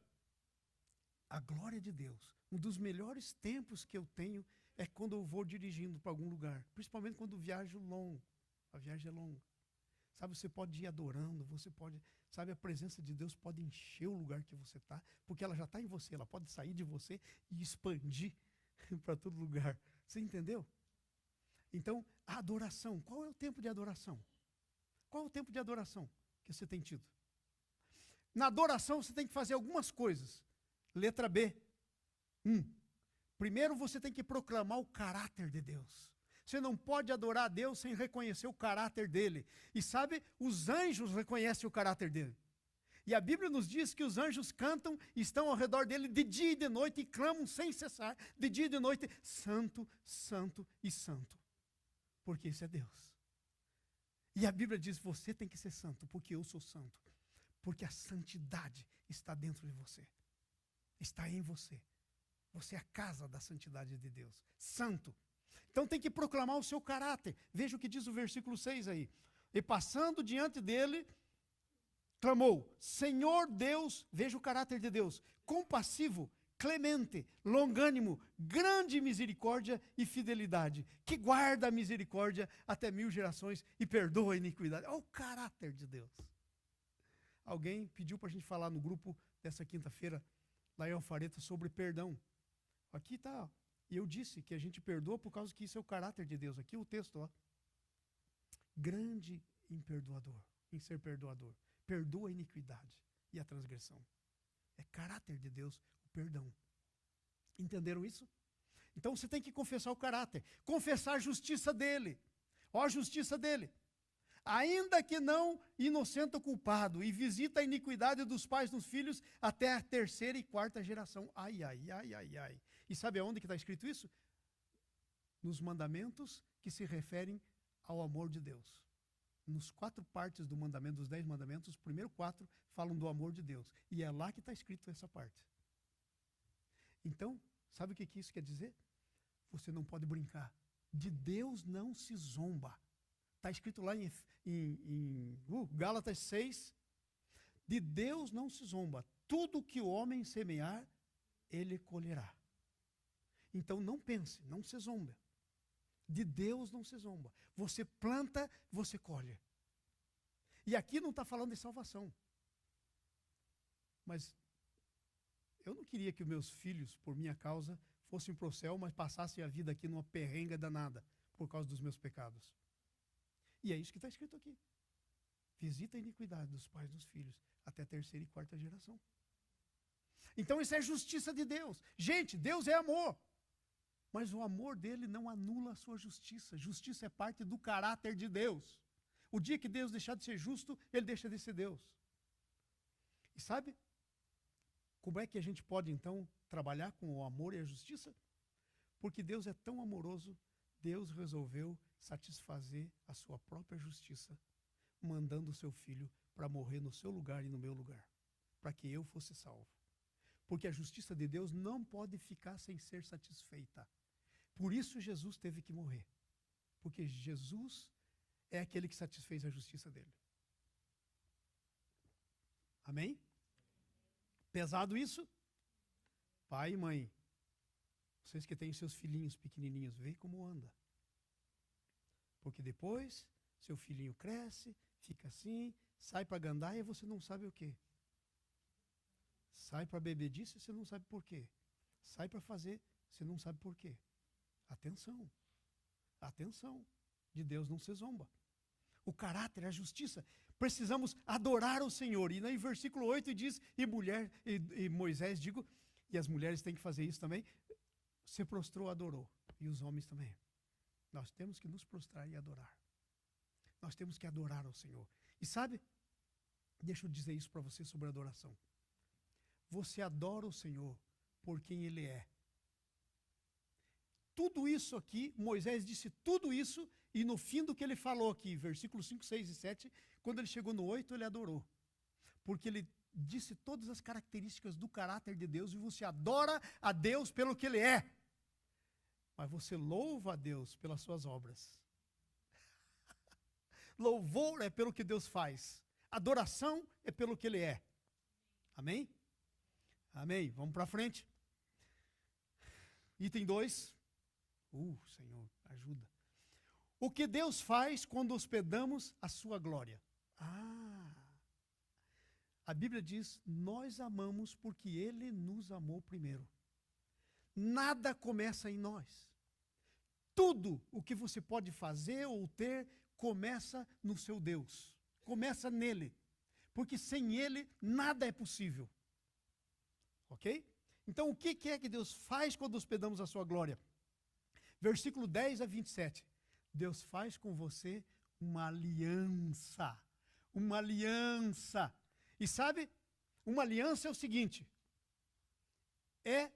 a glória de Deus, um dos melhores tempos que eu tenho é quando eu vou dirigindo para algum lugar. Principalmente quando viajo longo. A viagem é longa. Sabe, você pode ir adorando, você pode... Sabe, a presença de Deus pode encher o lugar que você está, porque ela já está em você, ela pode sair de você e expandir para todo lugar. Você entendeu? Então, a adoração, qual é o tempo de adoração? Qual é o tempo de adoração que você tem tido? Na adoração você tem que fazer algumas coisas. Letra B. Primeiro você tem que proclamar o caráter de Deus. Você não pode adorar a Deus sem reconhecer o caráter dele. E sabe, os anjos reconhecem o caráter dele. E a Bíblia nos diz que os anjos cantam, estão ao redor dele de dia e de noite e clamam sem cessar, de dia e de noite, santo, santo e santo. Porque isso é Deus. E a Bíblia diz, você tem que ser santo, porque eu sou santo. Porque a santidade está dentro de você. Está em você. Você é a casa da santidade de Deus. Santo. Então tem que proclamar o seu caráter. Veja o que diz o versículo 6 aí. E passando diante dele, clamou: Senhor Deus, veja o caráter de Deus, compassivo, clemente, longânimo, grande misericórdia e fidelidade, que guarda a misericórdia até 1000 gerações e perdoa a iniquidade. Olha o caráter de Deus. Alguém pediu para a gente falar no grupo dessa quinta-feira, lá em Alfareta, sobre perdão. Aqui está. E eu disse que a gente perdoa por causa que isso é o caráter de Deus. Aqui o texto, ó. Grande em ser perdoador. Perdoa a iniquidade e a transgressão. É caráter de Deus o perdão. Entenderam isso? Então você tem que confessar o caráter. Confessar a justiça dele. Ó a justiça dele. Ainda que não inocente ou culpado, e visita a iniquidade dos pais nos filhos até a 3ª e 4ª geração. Ai, ai, ai, ai, ai. E sabe aonde que está escrito isso? Nos mandamentos que se referem ao amor de Deus. Nos 4 partes do mandamento, dos 10 mandamentos, os primeiros 4 falam do amor de Deus. E é lá que está escrito essa parte. Então, sabe o que isso quer dizer? Você não pode brincar. De Deus não se zomba. Está escrito lá em Gálatas 6. De Deus não se zomba. Tudo que o homem semear, ele colherá. Então não pense, não se zomba. De Deus não se zomba. Você planta, você colhe. E aqui não está falando de salvação. Mas eu não queria que os meus filhos, por minha causa, fossem para o céu, mas passassem a vida aqui numa perrenga danada, por causa dos meus pecados. E é isso que está escrito aqui. Visita a iniquidade dos pais dos filhos, até a 3ª e 4ª geração. Então isso é justiça de Deus. Gente, Deus é amor. Mas o amor dele não anula a sua justiça. Justiça é parte do caráter de Deus. O dia que Deus deixar de ser justo, ele deixa de ser Deus. E sabe como é que a gente pode então trabalhar com o amor e a justiça? Porque Deus é tão amoroso, Deus resolveu satisfazer a sua própria justiça, mandando o seu filho para morrer no seu lugar e no meu lugar, para que eu fosse salvo. Porque a justiça de Deus não pode ficar sem ser satisfeita. Por isso Jesus teve que morrer. Porque Jesus é aquele que satisfez a justiça dele. Amém? Pesado isso? Pai e mãe, vocês que têm seus filhinhos pequenininhos, vê como anda. Porque depois, seu filhinho cresce, fica assim, sai para gandaia e você não sabe o quê. Sai para bebedice, você não sabe por quê. Sai para fazer, você não sabe por quê. Atenção. Atenção. De Deus não se zomba. O caráter, a justiça. Precisamos adorar o Senhor. E no versículo 8 diz, e Moisés, e as mulheres têm que fazer isso também, se prostrou, adorou. E os homens também. Nós temos que nos prostrar e adorar. Nós temos que adorar ao Senhor. E sabe, deixa eu dizer isso para você sobre adoração. Você adora o Senhor por quem Ele é. Tudo isso aqui, Moisés disse tudo isso, e no fim do que ele falou aqui, versículos 5, 6 e 7, quando ele chegou no 8, ele adorou. Porque ele disse todas as características do caráter de Deus, e você adora a Deus pelo que Ele é. Mas você louva a Deus pelas suas obras. Louvor é pelo que Deus faz. Adoração é pelo que Ele é. Amém? Amém. Vamos para frente. Item 2. Senhor, ajuda. O que Deus faz quando hospedamos a sua glória? A Bíblia diz, nós amamos porque Ele nos amou primeiro. Nada começa em nós. Tudo o que você pode fazer ou ter, começa no seu Deus. Começa nele. Porque sem Ele, nada é possível. Ok? Então, o que é que Deus faz quando hospedamos a sua glória? Versículo 10 a 27. Deus faz com você uma aliança. Uma aliança. E sabe, uma aliança é o seguinte. É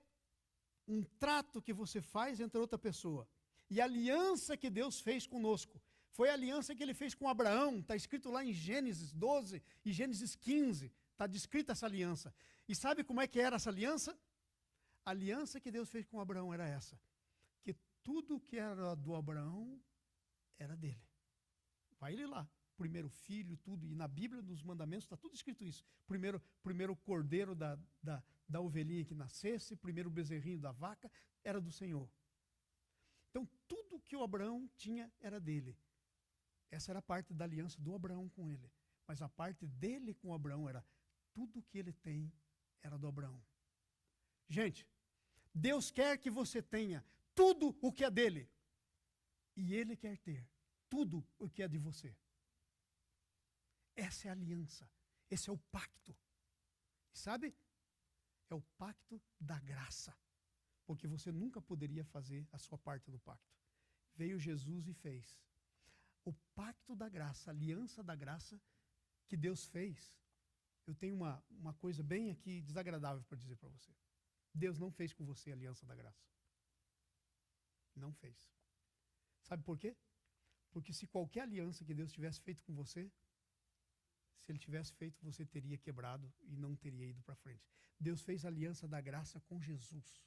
um trato que você faz entre outra pessoa. E a aliança que Deus fez conosco foi a aliança que Ele fez com Abraão. Está escrito lá em Gênesis 12 e Gênesis 15. Está descrita essa aliança. E sabe como é que era essa aliança? A aliança que Deus fez com Abraão era essa. Que tudo que era do Abraão era dele. Vai ele lá. Primeiro filho, tudo. E na Bíblia, nos mandamentos, está tudo escrito isso. Primeiro cordeiro da ovelhinha que nascesse, primeiro bezerrinho da vaca, era do Senhor. Então, tudo que o Abraão tinha era dele. Essa era a parte da aliança do Abraão com ele. Mas a parte dele com o Abraão era tudo que ele tem era do Abraão. Gente, Deus quer que você tenha tudo o que é dele. E ele quer ter tudo o que é de você. Essa é a aliança. Esse é o pacto. E sabe? É o pacto da graça. Porque você nunca poderia fazer a sua parte do pacto. Veio Jesus e fez. O pacto da graça, a aliança da graça que Deus fez. Eu tenho uma coisa bem aqui desagradável para dizer para você. Deus não fez com você a aliança da graça. Não fez. Sabe por quê? Porque se qualquer aliança que Deus tivesse feito com você, se Ele tivesse feito, você teria quebrado e não teria ido para frente. Deus fez a aliança da graça com Jesus.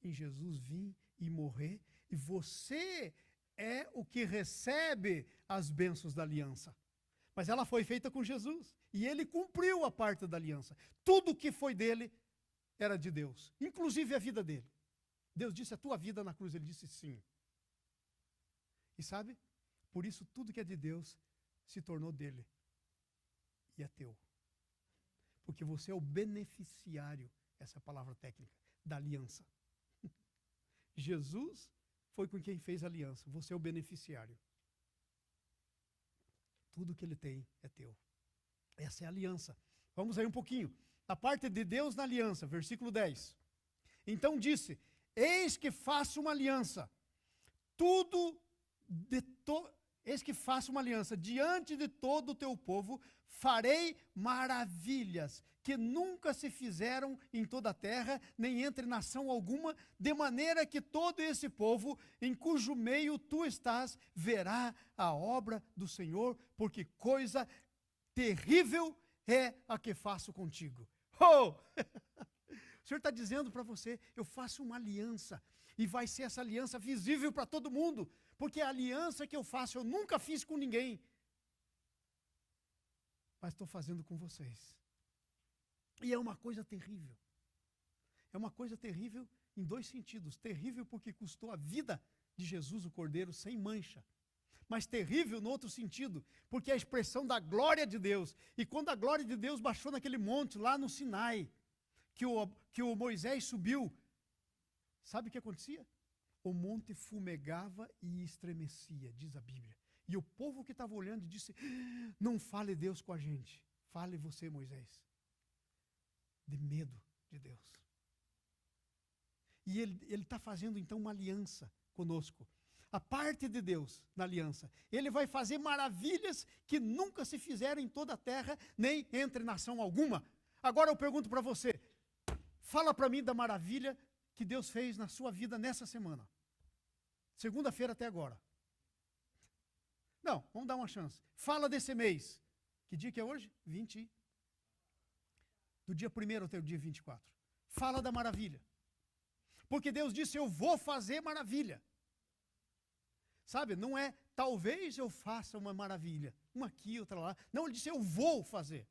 Em Jesus vir e morrer, e você é o que recebe as bênçãos da aliança. Mas ela foi feita com Jesus, e Ele cumpriu a parte da aliança. Tudo que foi dele era de Deus, inclusive a vida dele. Deus disse, a tua vida na cruz, Ele disse sim. E sabe, por isso tudo que é de Deus se tornou dele. E é teu. Porque você é o beneficiário, essa é a palavra técnica, da aliança. Jesus foi com quem fez a aliança, você é o beneficiário. Tudo que ele tem é teu. Essa é a aliança. Vamos aí um pouquinho. A parte de Deus na aliança, versículo 10. Então disse, eis que faço uma aliança, eis que faço uma aliança, diante de todo o teu povo, farei maravilhas, que nunca se fizeram em toda a terra, nem entre nação alguma, de maneira que todo esse povo, em cujo meio tu estás, verá a obra do Senhor, porque coisa terrível é a que faço contigo. Oh! O Senhor está dizendo para você, eu faço uma aliança, e vai ser essa aliança visível para todo mundo, porque a aliança que eu faço, eu nunca fiz com ninguém, mas estou fazendo com vocês. E é uma coisa terrível. É uma coisa terrível em dois sentidos. Terrível porque custou a vida de Jesus, o Cordeiro, sem mancha. Mas terrível no outro sentido, porque é a expressão da glória de Deus. E quando a glória de Deus baixou naquele monte, lá no Sinai, que o Moisés subiu, sabe o que acontecia? O monte fumegava e estremecia, diz a Bíblia. E o povo que estava olhando disse, não fale Deus com a gente, fale você, Moisés. De medo de Deus. E ele está fazendo então uma aliança conosco. A parte de Deus na aliança. Ele vai fazer maravilhas que nunca se fizeram em toda a terra, nem entre nação alguma. Agora eu pergunto para você, fala para mim da maravilha que Deus fez na sua vida nessa semana. Segunda-feira até agora. Não, vamos dar uma chance. Fala desse mês. Que dia que é hoje? 20. Do dia 1º até o dia 24. Fala da maravilha. Porque Deus disse, eu vou fazer maravilha. Sabe, não é, talvez eu faça uma maravilha. Uma aqui, outra lá. Não, Ele disse, eu vou fazer.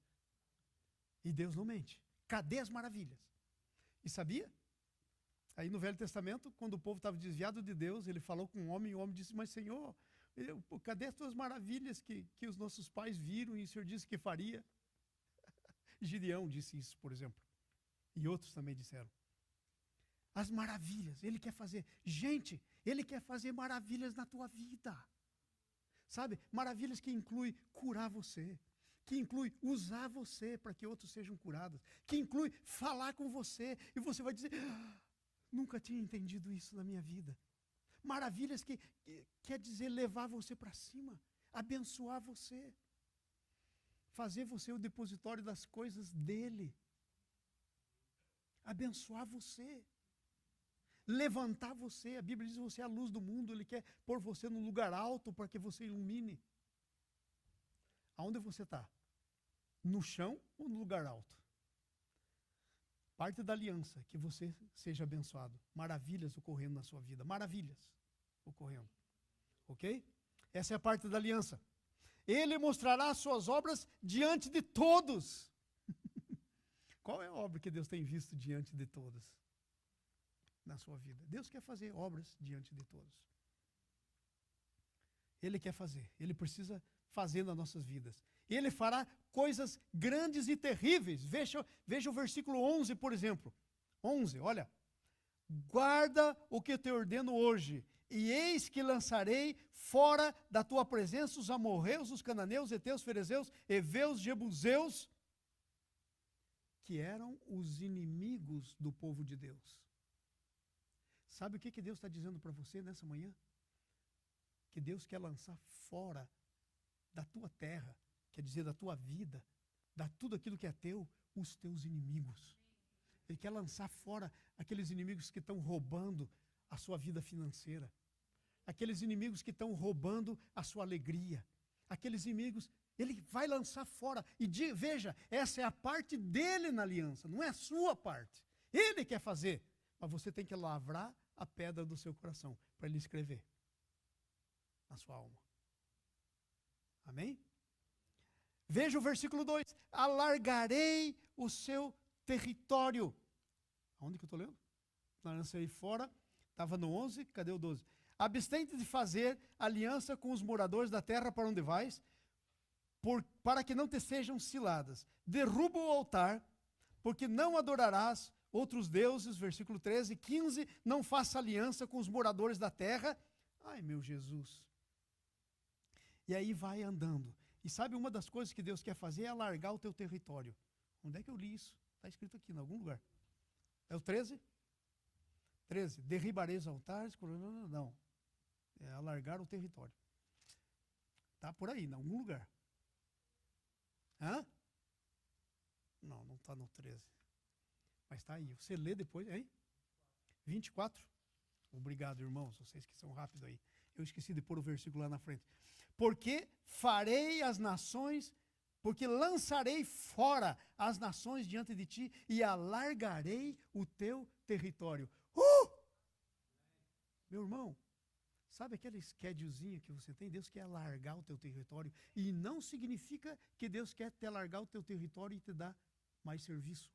E Deus não mente. Cadê as maravilhas? E sabia? Aí no Velho Testamento, quando o povo estava desviado de Deus, ele falou com um homem, e o homem disse, mas Senhor, cadê as tuas maravilhas que os nossos pais viram e o Senhor disse que faria? Gideão disse isso, por exemplo. E outros também disseram. As maravilhas, Ele quer fazer. Gente, Ele quer fazer maravilhas na tua vida. Sabe? Maravilhas que inclui curar você. Que inclui usar você para que outros sejam curados. Que inclui falar com você. E você vai dizer, nunca tinha entendido isso na minha vida. Maravilhas que quer dizer levar você para cima. Abençoar você. Fazer você o depositório das coisas dEle. Abençoar você. Levantar você. A Bíblia diz que você é a luz do mundo. Ele quer pôr você num lugar alto para que você ilumine. Aonde você está? no chão ou no lugar alto. Parte da aliança, que você seja abençoado. Maravilhas ocorrendo na sua vida. Maravilhas ocorrendo. Ok? Essa é a parte da aliança. Ele mostrará as suas obras diante de todos. Qual é a obra que Deus tem visto diante de todos na sua vida? Deus quer fazer obras diante de todos. Ele quer fazer. Ele precisa fazer nas nossas vidas. Ele fará coisas grandes e terríveis. Veja o versículo 11, por exemplo. 11, olha. Guarda o que eu te ordeno hoje, e eis que lançarei fora da tua presença os amorreus, os cananeus, heteus, ferezeus, heveus, jebuseus, que eram os inimigos do povo de Deus. Sabe o que Deus está dizendo para você nessa manhã? Que Deus quer lançar fora da tua terra, quer dizer, da tua vida, da tudo aquilo que é teu, os teus inimigos. Ele quer lançar fora aqueles inimigos que estão roubando a sua vida financeira, aqueles inimigos que estão roubando a sua alegria, aqueles inimigos, ele vai lançar fora. E veja, essa é a parte dele na aliança, não é a sua parte. Ele quer fazer, mas você tem que lavrar a pedra do seu coração para ele escrever na sua alma. Amém? Veja o versículo 2. Alargarei o seu território. Aonde que eu estou lendo? Lancei fora. Estava no 11, cadê o 12? Abstente de fazer aliança com os moradores da terra para onde vais, para que não te sejam ciladas. Derruba o altar, porque não adorarás outros deuses. Versículo 13, 15. Não faça aliança com os moradores da terra. Ai, meu Jesus. E aí vai andando. E sabe, uma das coisas que Deus quer fazer é alargar o teu território. Onde é que eu li isso? Está escrito aqui, em algum lugar. É o 13? 13. Derribarei os altares. Não. É alargar o território. Está por aí, em algum lugar. Hã? Não está no 13. Mas está aí. Você lê depois, hein? 24. Obrigado, irmãos, vocês que são rápidos aí. Eu esqueci de pôr o versículo lá na frente. Porque farei as nações, porque lançarei fora as nações diante de ti e alargarei o teu território. Meu irmão, sabe aquele schedulezinho que você tem? Deus quer alargar o teu território. E não significa que Deus quer te alargar o teu território e te dar mais serviço.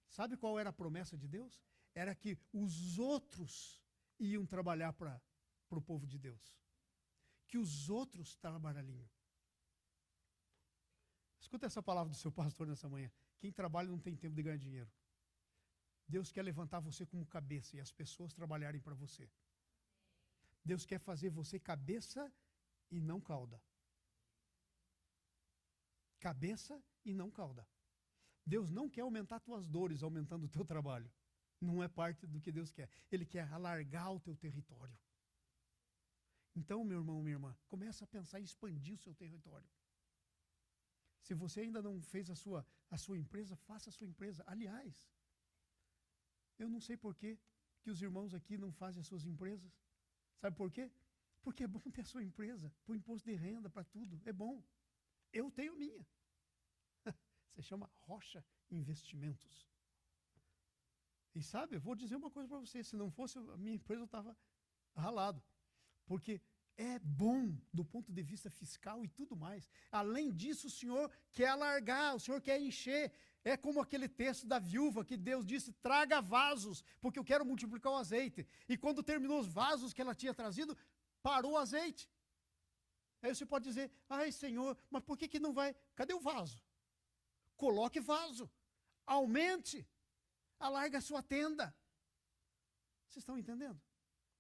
Sabe qual era a promessa de Deus? Era que os outros iam trabalhar para o povo de Deus. Que os outros trabalhariam. Escuta essa palavra do seu pastor nessa manhã. Quem trabalha não tem tempo de ganhar dinheiro. Deus quer levantar você como cabeça e as pessoas trabalharem para você. Deus quer fazer você cabeça e não cauda. Cabeça e não cauda. Deus não quer aumentar tuas dores aumentando o teu trabalho. Não é parte do que Deus quer. Ele quer alargar o teu território. Então, meu irmão, minha irmã, começa a pensar em expandir o seu território. Se você ainda não fez a sua empresa, faça a sua empresa. Aliás, eu não sei por que os irmãos aqui não fazem as suas empresas. Sabe por quê? Porque é bom ter a sua empresa, para o imposto de renda, para tudo. É bom. Eu tenho a minha. Você chama Rocha Investimentos. E sabe, eu vou dizer uma coisa para você. Se não fosse a minha empresa, eu estava ralado. Porque é bom do ponto de vista fiscal e tudo mais. Além disso, o Senhor quer alargar, o Senhor quer encher. É como aquele texto da viúva que Deus disse, traga vasos, porque eu quero multiplicar o azeite. E quando terminou os vasos que ela tinha trazido, parou o azeite. Aí você pode dizer, ai Senhor, mas por que não vai? Cadê o vaso? Coloque vaso, aumente, alarga a sua tenda. Vocês estão entendendo?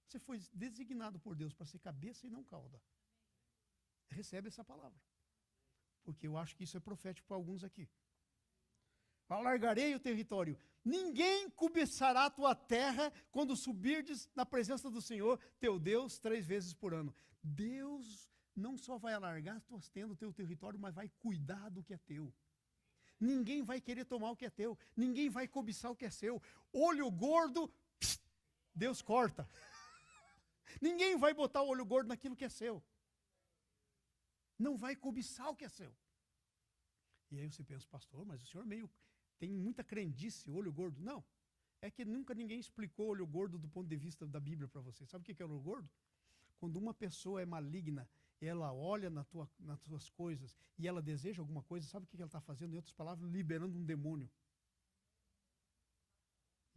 Você foi designado por Deus para ser cabeça e não cauda. Recebe essa palavra. Porque eu acho que isso é profético para alguns aqui. Alargarei o território. Ninguém cobiçará a tua terra quando subirdes na presença do Senhor, teu Deus, 3 vezes por ano. Deus não só vai alargar as tuas tendas, o teu território, mas vai cuidar do que é teu. Ninguém vai querer tomar o que é teu. Ninguém vai cobiçar o que é seu. Olho gordo, Deus corta. Ninguém vai botar o olho gordo naquilo que é seu. Não vai cobiçar o que é seu. E aí você pensa, pastor, mas o senhor tem muita crendice, olho gordo. Não, é que nunca ninguém explicou olho gordo do ponto de vista da Bíblia para você. Sabe o que é olho gordo? Quando uma pessoa é maligna, ela olha nas tuas coisas e ela deseja alguma coisa, sabe o que ela está fazendo? Em outras palavras, liberando um demônio.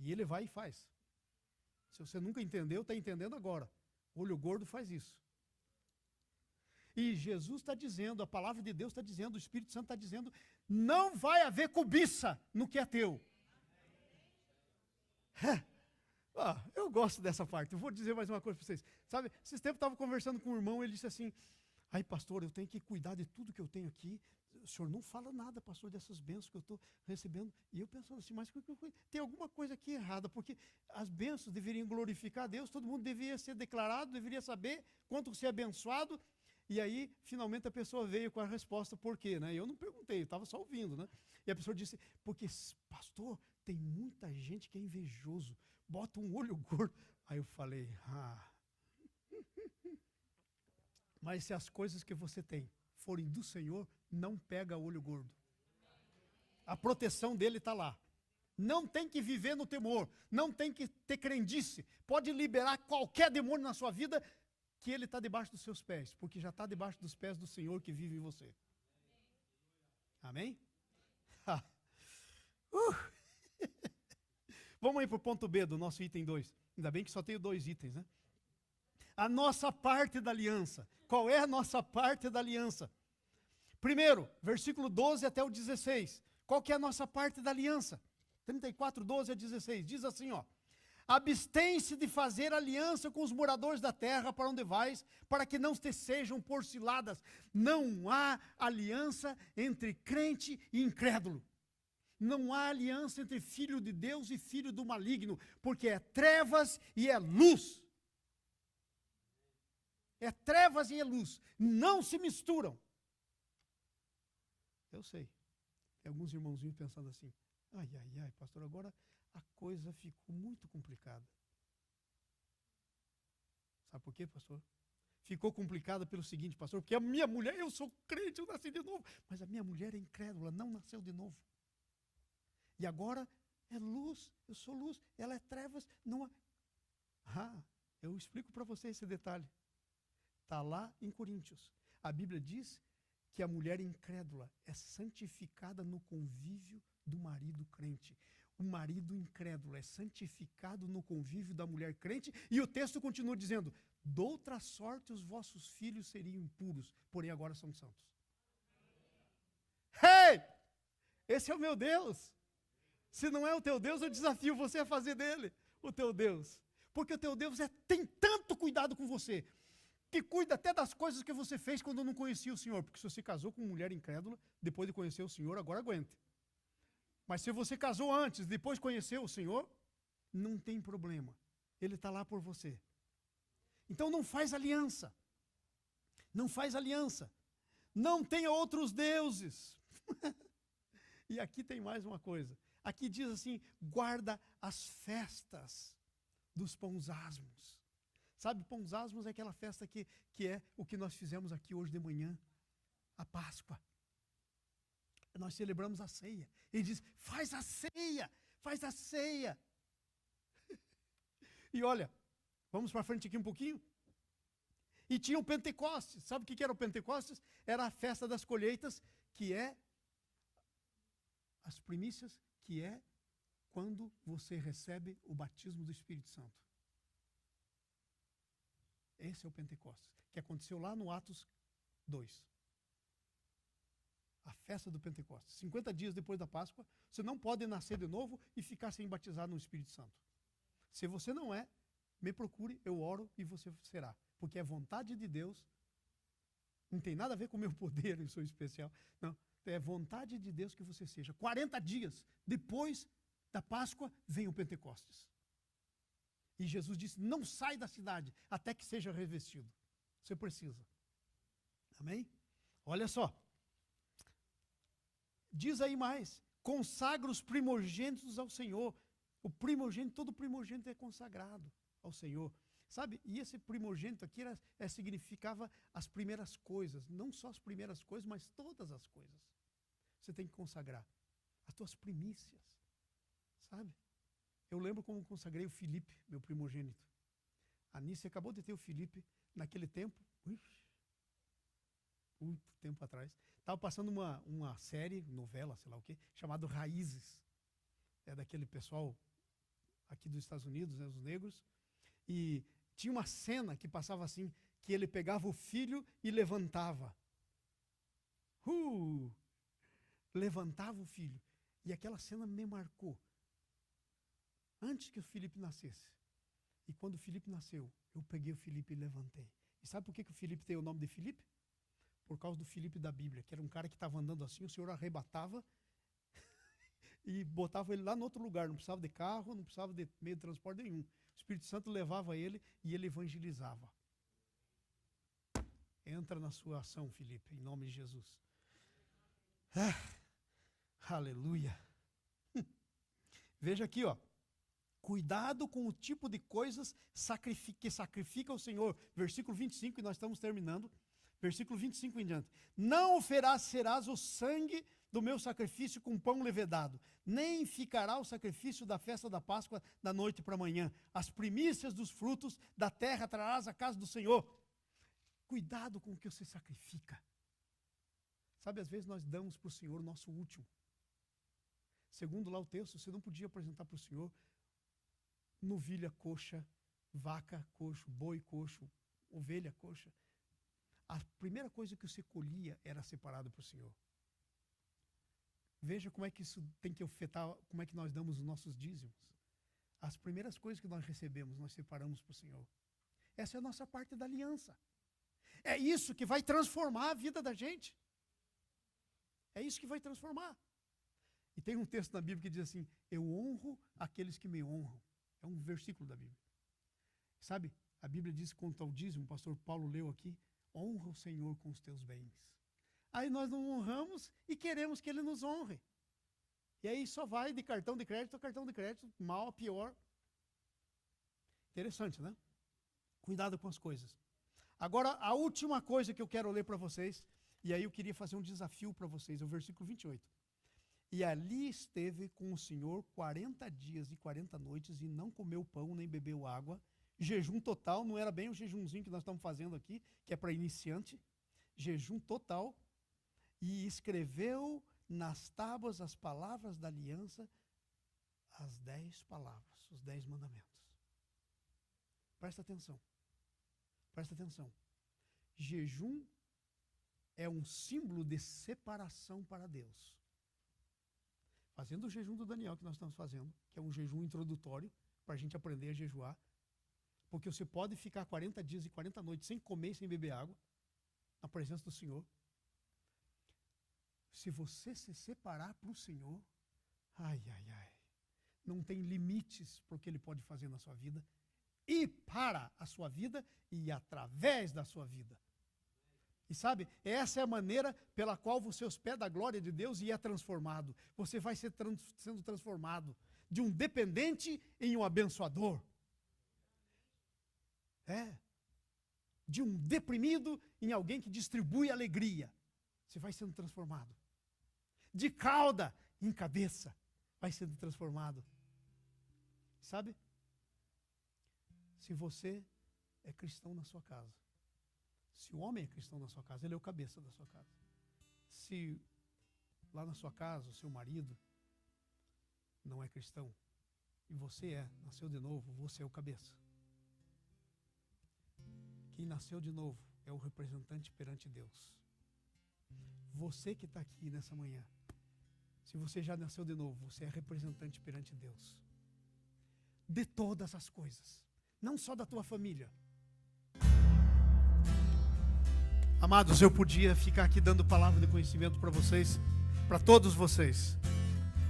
E ele vai e faz. Se você nunca entendeu, está entendendo agora. Olho gordo faz isso. E Jesus está dizendo, a palavra de Deus está dizendo, o Espírito Santo está dizendo, não vai haver cobiça no que é teu. Eu gosto dessa parte. Eu vou dizer mais uma coisa para vocês. Sabe, esses tempos eu estava conversando com um irmão, ele disse assim, ai pastor, eu tenho que cuidar de tudo que eu tenho aqui. O senhor não fala nada, pastor, dessas bênçãos que eu estou recebendo. E eu pensando assim, mas tem alguma coisa aqui errada, porque as bênçãos deveriam glorificar a Deus, todo mundo deveria ser declarado, deveria saber quanto você é abençoado. E aí, finalmente, a pessoa veio com a resposta, por quê? Né? Eu não perguntei, eu estava só ouvindo. Né? E a pessoa disse, porque, pastor, tem muita gente que é invejoso, bota um olho gordo. Aí eu falei, mas se as coisas que você tem forem do Senhor, não pega olho gordo. A proteção dele está lá. Não tem que viver no temor, não tem que ter crendice. Pode liberar qualquer demônio na sua vida, que ele está debaixo dos seus pés, porque já está debaixo dos pés do Senhor que vive em você. Amém? Vamos aí para o ponto B do nosso item 2. Ainda bem que só tenho 2 itens, né? A nossa parte da aliança. Qual é a nossa parte da aliança? Primeiro, versículo 12 até o 16. Qual que é a nossa parte da aliança? 34, 12 a 16. Diz assim, ó. Abstém-se de fazer aliança com os moradores da terra para onde vais, para que não te sejam por ciladas. Não há aliança entre crente e incrédulo. Não há aliança entre filho de Deus e filho do maligno, porque é trevas e é luz. É trevas e é luz. Não se misturam. Eu sei. Tem alguns irmãozinhos pensando assim, ai, pastor, agora a coisa ficou muito complicada. Sabe por quê, pastor? Ficou complicada pelo seguinte, pastor, porque a minha mulher, eu sou crente, eu nasci de novo, mas a minha mulher é incrédula, não nasceu de novo. E agora é luz, eu sou luz, ela é trevas, não há... eu explico para você esse detalhe. Está lá em Coríntios. A Bíblia diz que a mulher incrédula é santificada no convívio do marido crente. O marido incrédulo é santificado no convívio da mulher crente, e o texto continua dizendo, de outra sorte os vossos filhos seriam impuros, porém agora são santos. Hey! Esse é o meu Deus. Se não é o teu Deus, eu desafio você a fazer dele o teu Deus. Porque o teu Deus tem tanto cuidado com você, que cuida até das coisas que você fez quando não conhecia o Senhor. Porque se você casou com uma mulher incrédula, depois de conhecer o Senhor, agora aguente. Mas se você casou antes, depois conheceu o Senhor, não tem problema. Ele está lá por você. Então não faz aliança. Não faz aliança. Não tenha outros deuses. E aqui tem mais uma coisa. Aqui diz assim, guarda as festas dos pães asmos. Sabe, pães asmos é aquela festa que é o que nós fizemos aqui hoje de manhã, a Páscoa. Nós celebramos a ceia. Ele diz, faz a ceia, faz a ceia. E olha, vamos para frente aqui um pouquinho. E tinha o Pentecostes. Sabe o que era o Pentecostes? Era a festa das colheitas, que é as primícias, que é quando você recebe o batismo do Espírito Santo. Esse é o Pentecostes, que aconteceu lá no Atos 2. A festa do Pentecostes. 50 dias depois da Páscoa, você não pode nascer de novo e ficar sem batizar no Espírito Santo. Se você não é, me procure, eu oro e você será. Porque é vontade de Deus, não tem nada a ver com o meu poder, eu sou especial. Não, é vontade de Deus que você seja. 40 dias depois da Páscoa, vem o Pentecostes. E Jesus disse, não sai da cidade até que seja revestido. Você precisa. Amém? Olha só. Diz aí mais, consagra os primogênitos ao Senhor. O primogênito, todo primogênito é consagrado ao Senhor. Sabe, e esse primogênito aqui significava as primeiras coisas. Não só as primeiras coisas, mas todas as coisas. você tem que consagrar as tuas primícias, sabe? Eu lembro como consagrei o Felipe, meu primogênito. A Nícia acabou de ter o Felipe naquele tempo, muito tempo atrás. Estava passando uma série, novela, sei lá o quê, chamado Raízes. É daquele pessoal aqui dos Estados Unidos, né, os negros. E tinha uma cena que passava assim, que ele pegava o filho e levantava. Levantava o filho. E aquela cena me marcou. Antes que o Felipe nascesse. E quando o Felipe nasceu, eu peguei o Felipe e levantei. E sabe por que o Felipe tem o nome de Felipe? Por causa do Felipe da Bíblia, que era um cara que estava andando assim, o Senhor arrebatava e botava ele lá no outro lugar. Não precisava de carro, não precisava de meio de transporte nenhum. O Espírito Santo levava ele e ele evangelizava. Entra na sua ação, Felipe, em nome de Jesus. Aleluia. Veja aqui, ó. Cuidado com o tipo de coisas que sacrifica o Senhor. Versículo 25, e nós estamos terminando. Versículo 25 em diante. Não oferecerás o sangue do meu sacrifício com pão levedado, nem ficará o sacrifício da festa da Páscoa da noite para amanhã. As primícias dos frutos da terra trarás à casa do Senhor. Cuidado com o que você sacrifica. Sabe, às vezes nós damos para o Senhor o nosso último. Segundo lá o texto, você não podia apresentar para o Senhor novilha coxa, vaca coxo, boi coxo, ovelha coxa. A primeira coisa que você colhia era separado para o Senhor. Veja como é que isso tem que afetar, como é que nós damos os nossos dízimos. As primeiras coisas que nós recebemos, nós separamos para o Senhor. Essa é a nossa parte da aliança. É isso que vai transformar a vida da gente. É isso que vai transformar. E tem um texto na Bíblia que diz assim, eu honro aqueles que me honram. É um versículo da Bíblia. Sabe, a Bíblia diz quanto ao dízimo, o pastor Paulo leu aqui, honra o Senhor com os teus bens. Aí nós não honramos e queremos que Ele nos honre. E aí só vai de cartão de crédito a cartão de crédito, mal a pior. Interessante, né? Cuidado com as coisas. Agora, a última coisa que eu quero ler para vocês, e aí eu queria fazer um desafio para vocês, é o versículo 28. E ali esteve com o Senhor 40 dias e 40 noites e não comeu pão nem bebeu água. Jejum total, não era bem o jejumzinho que nós estamos fazendo aqui, que é para iniciante. Jejum total. E escreveu nas tábuas as palavras da aliança, as 10 palavras, os 10 mandamentos. Presta atenção. Presta atenção. Jejum é um símbolo de separação para Deus. Fazendo o jejum do Daniel que nós estamos fazendo, que é um jejum introdutório, para a gente aprender a jejuar. Porque você pode ficar 40 dias e 40 noites sem comer e sem beber água, na presença do Senhor. Se você se separar para o Senhor, não tem limites para o que Ele pode fazer na sua vida, e para a sua vida e através da sua vida. E sabe, essa é a maneira pela qual você hospeda a glória de Deus e é transformado. Você vai sendo transformado de um dependente em um abençoador. De um deprimido em alguém que distribui alegria. Você vai sendo transformado. De cauda em cabeça, vai sendo transformado. Sabe? Se você é cristão na sua casa, se o homem é cristão na sua casa, ele é o cabeça da sua casa. Se lá na sua casa o seu marido não é cristão, e você nasceu de novo, você é o cabeça. Quem nasceu de novo é o representante perante Deus. Você que está aqui nessa manhã, se você já nasceu de novo, você é representante perante Deus. De todas as coisas, não só da tua família. Amados, eu podia ficar aqui dando palavra de conhecimento para vocês, para todos vocês.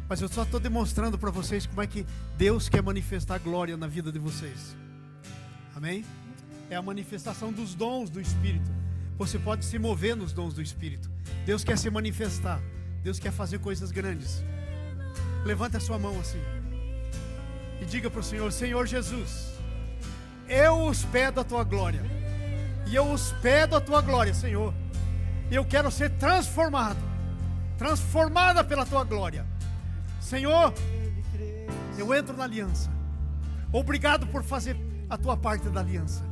Mas eu só estou demonstrando para vocês como é que Deus quer manifestar glória na vida de vocês. Amém? É a manifestação dos dons do Espírito. Você pode se mover nos dons do Espírito. Deus quer se manifestar. Deus quer fazer coisas grandes. Levanta a sua mão assim. E diga para o Senhor, Senhor Jesus, eu hospedo a tua glória. E eu hospedo a tua glória, Senhor. E eu quero ser transformado transformada pela tua glória. Senhor, eu entro na aliança. Obrigado por fazer a tua parte da aliança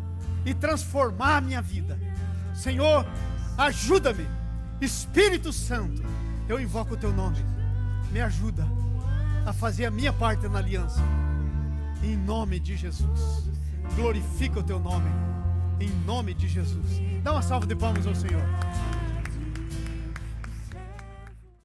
e transformar a minha vida. Senhor, ajuda-me. Espírito Santo, eu invoco o teu nome. Me ajuda a fazer a minha parte na aliança. Em nome de Jesus. Glorifica o teu nome. Em nome de Jesus. Dá uma salva de palmas ao Senhor.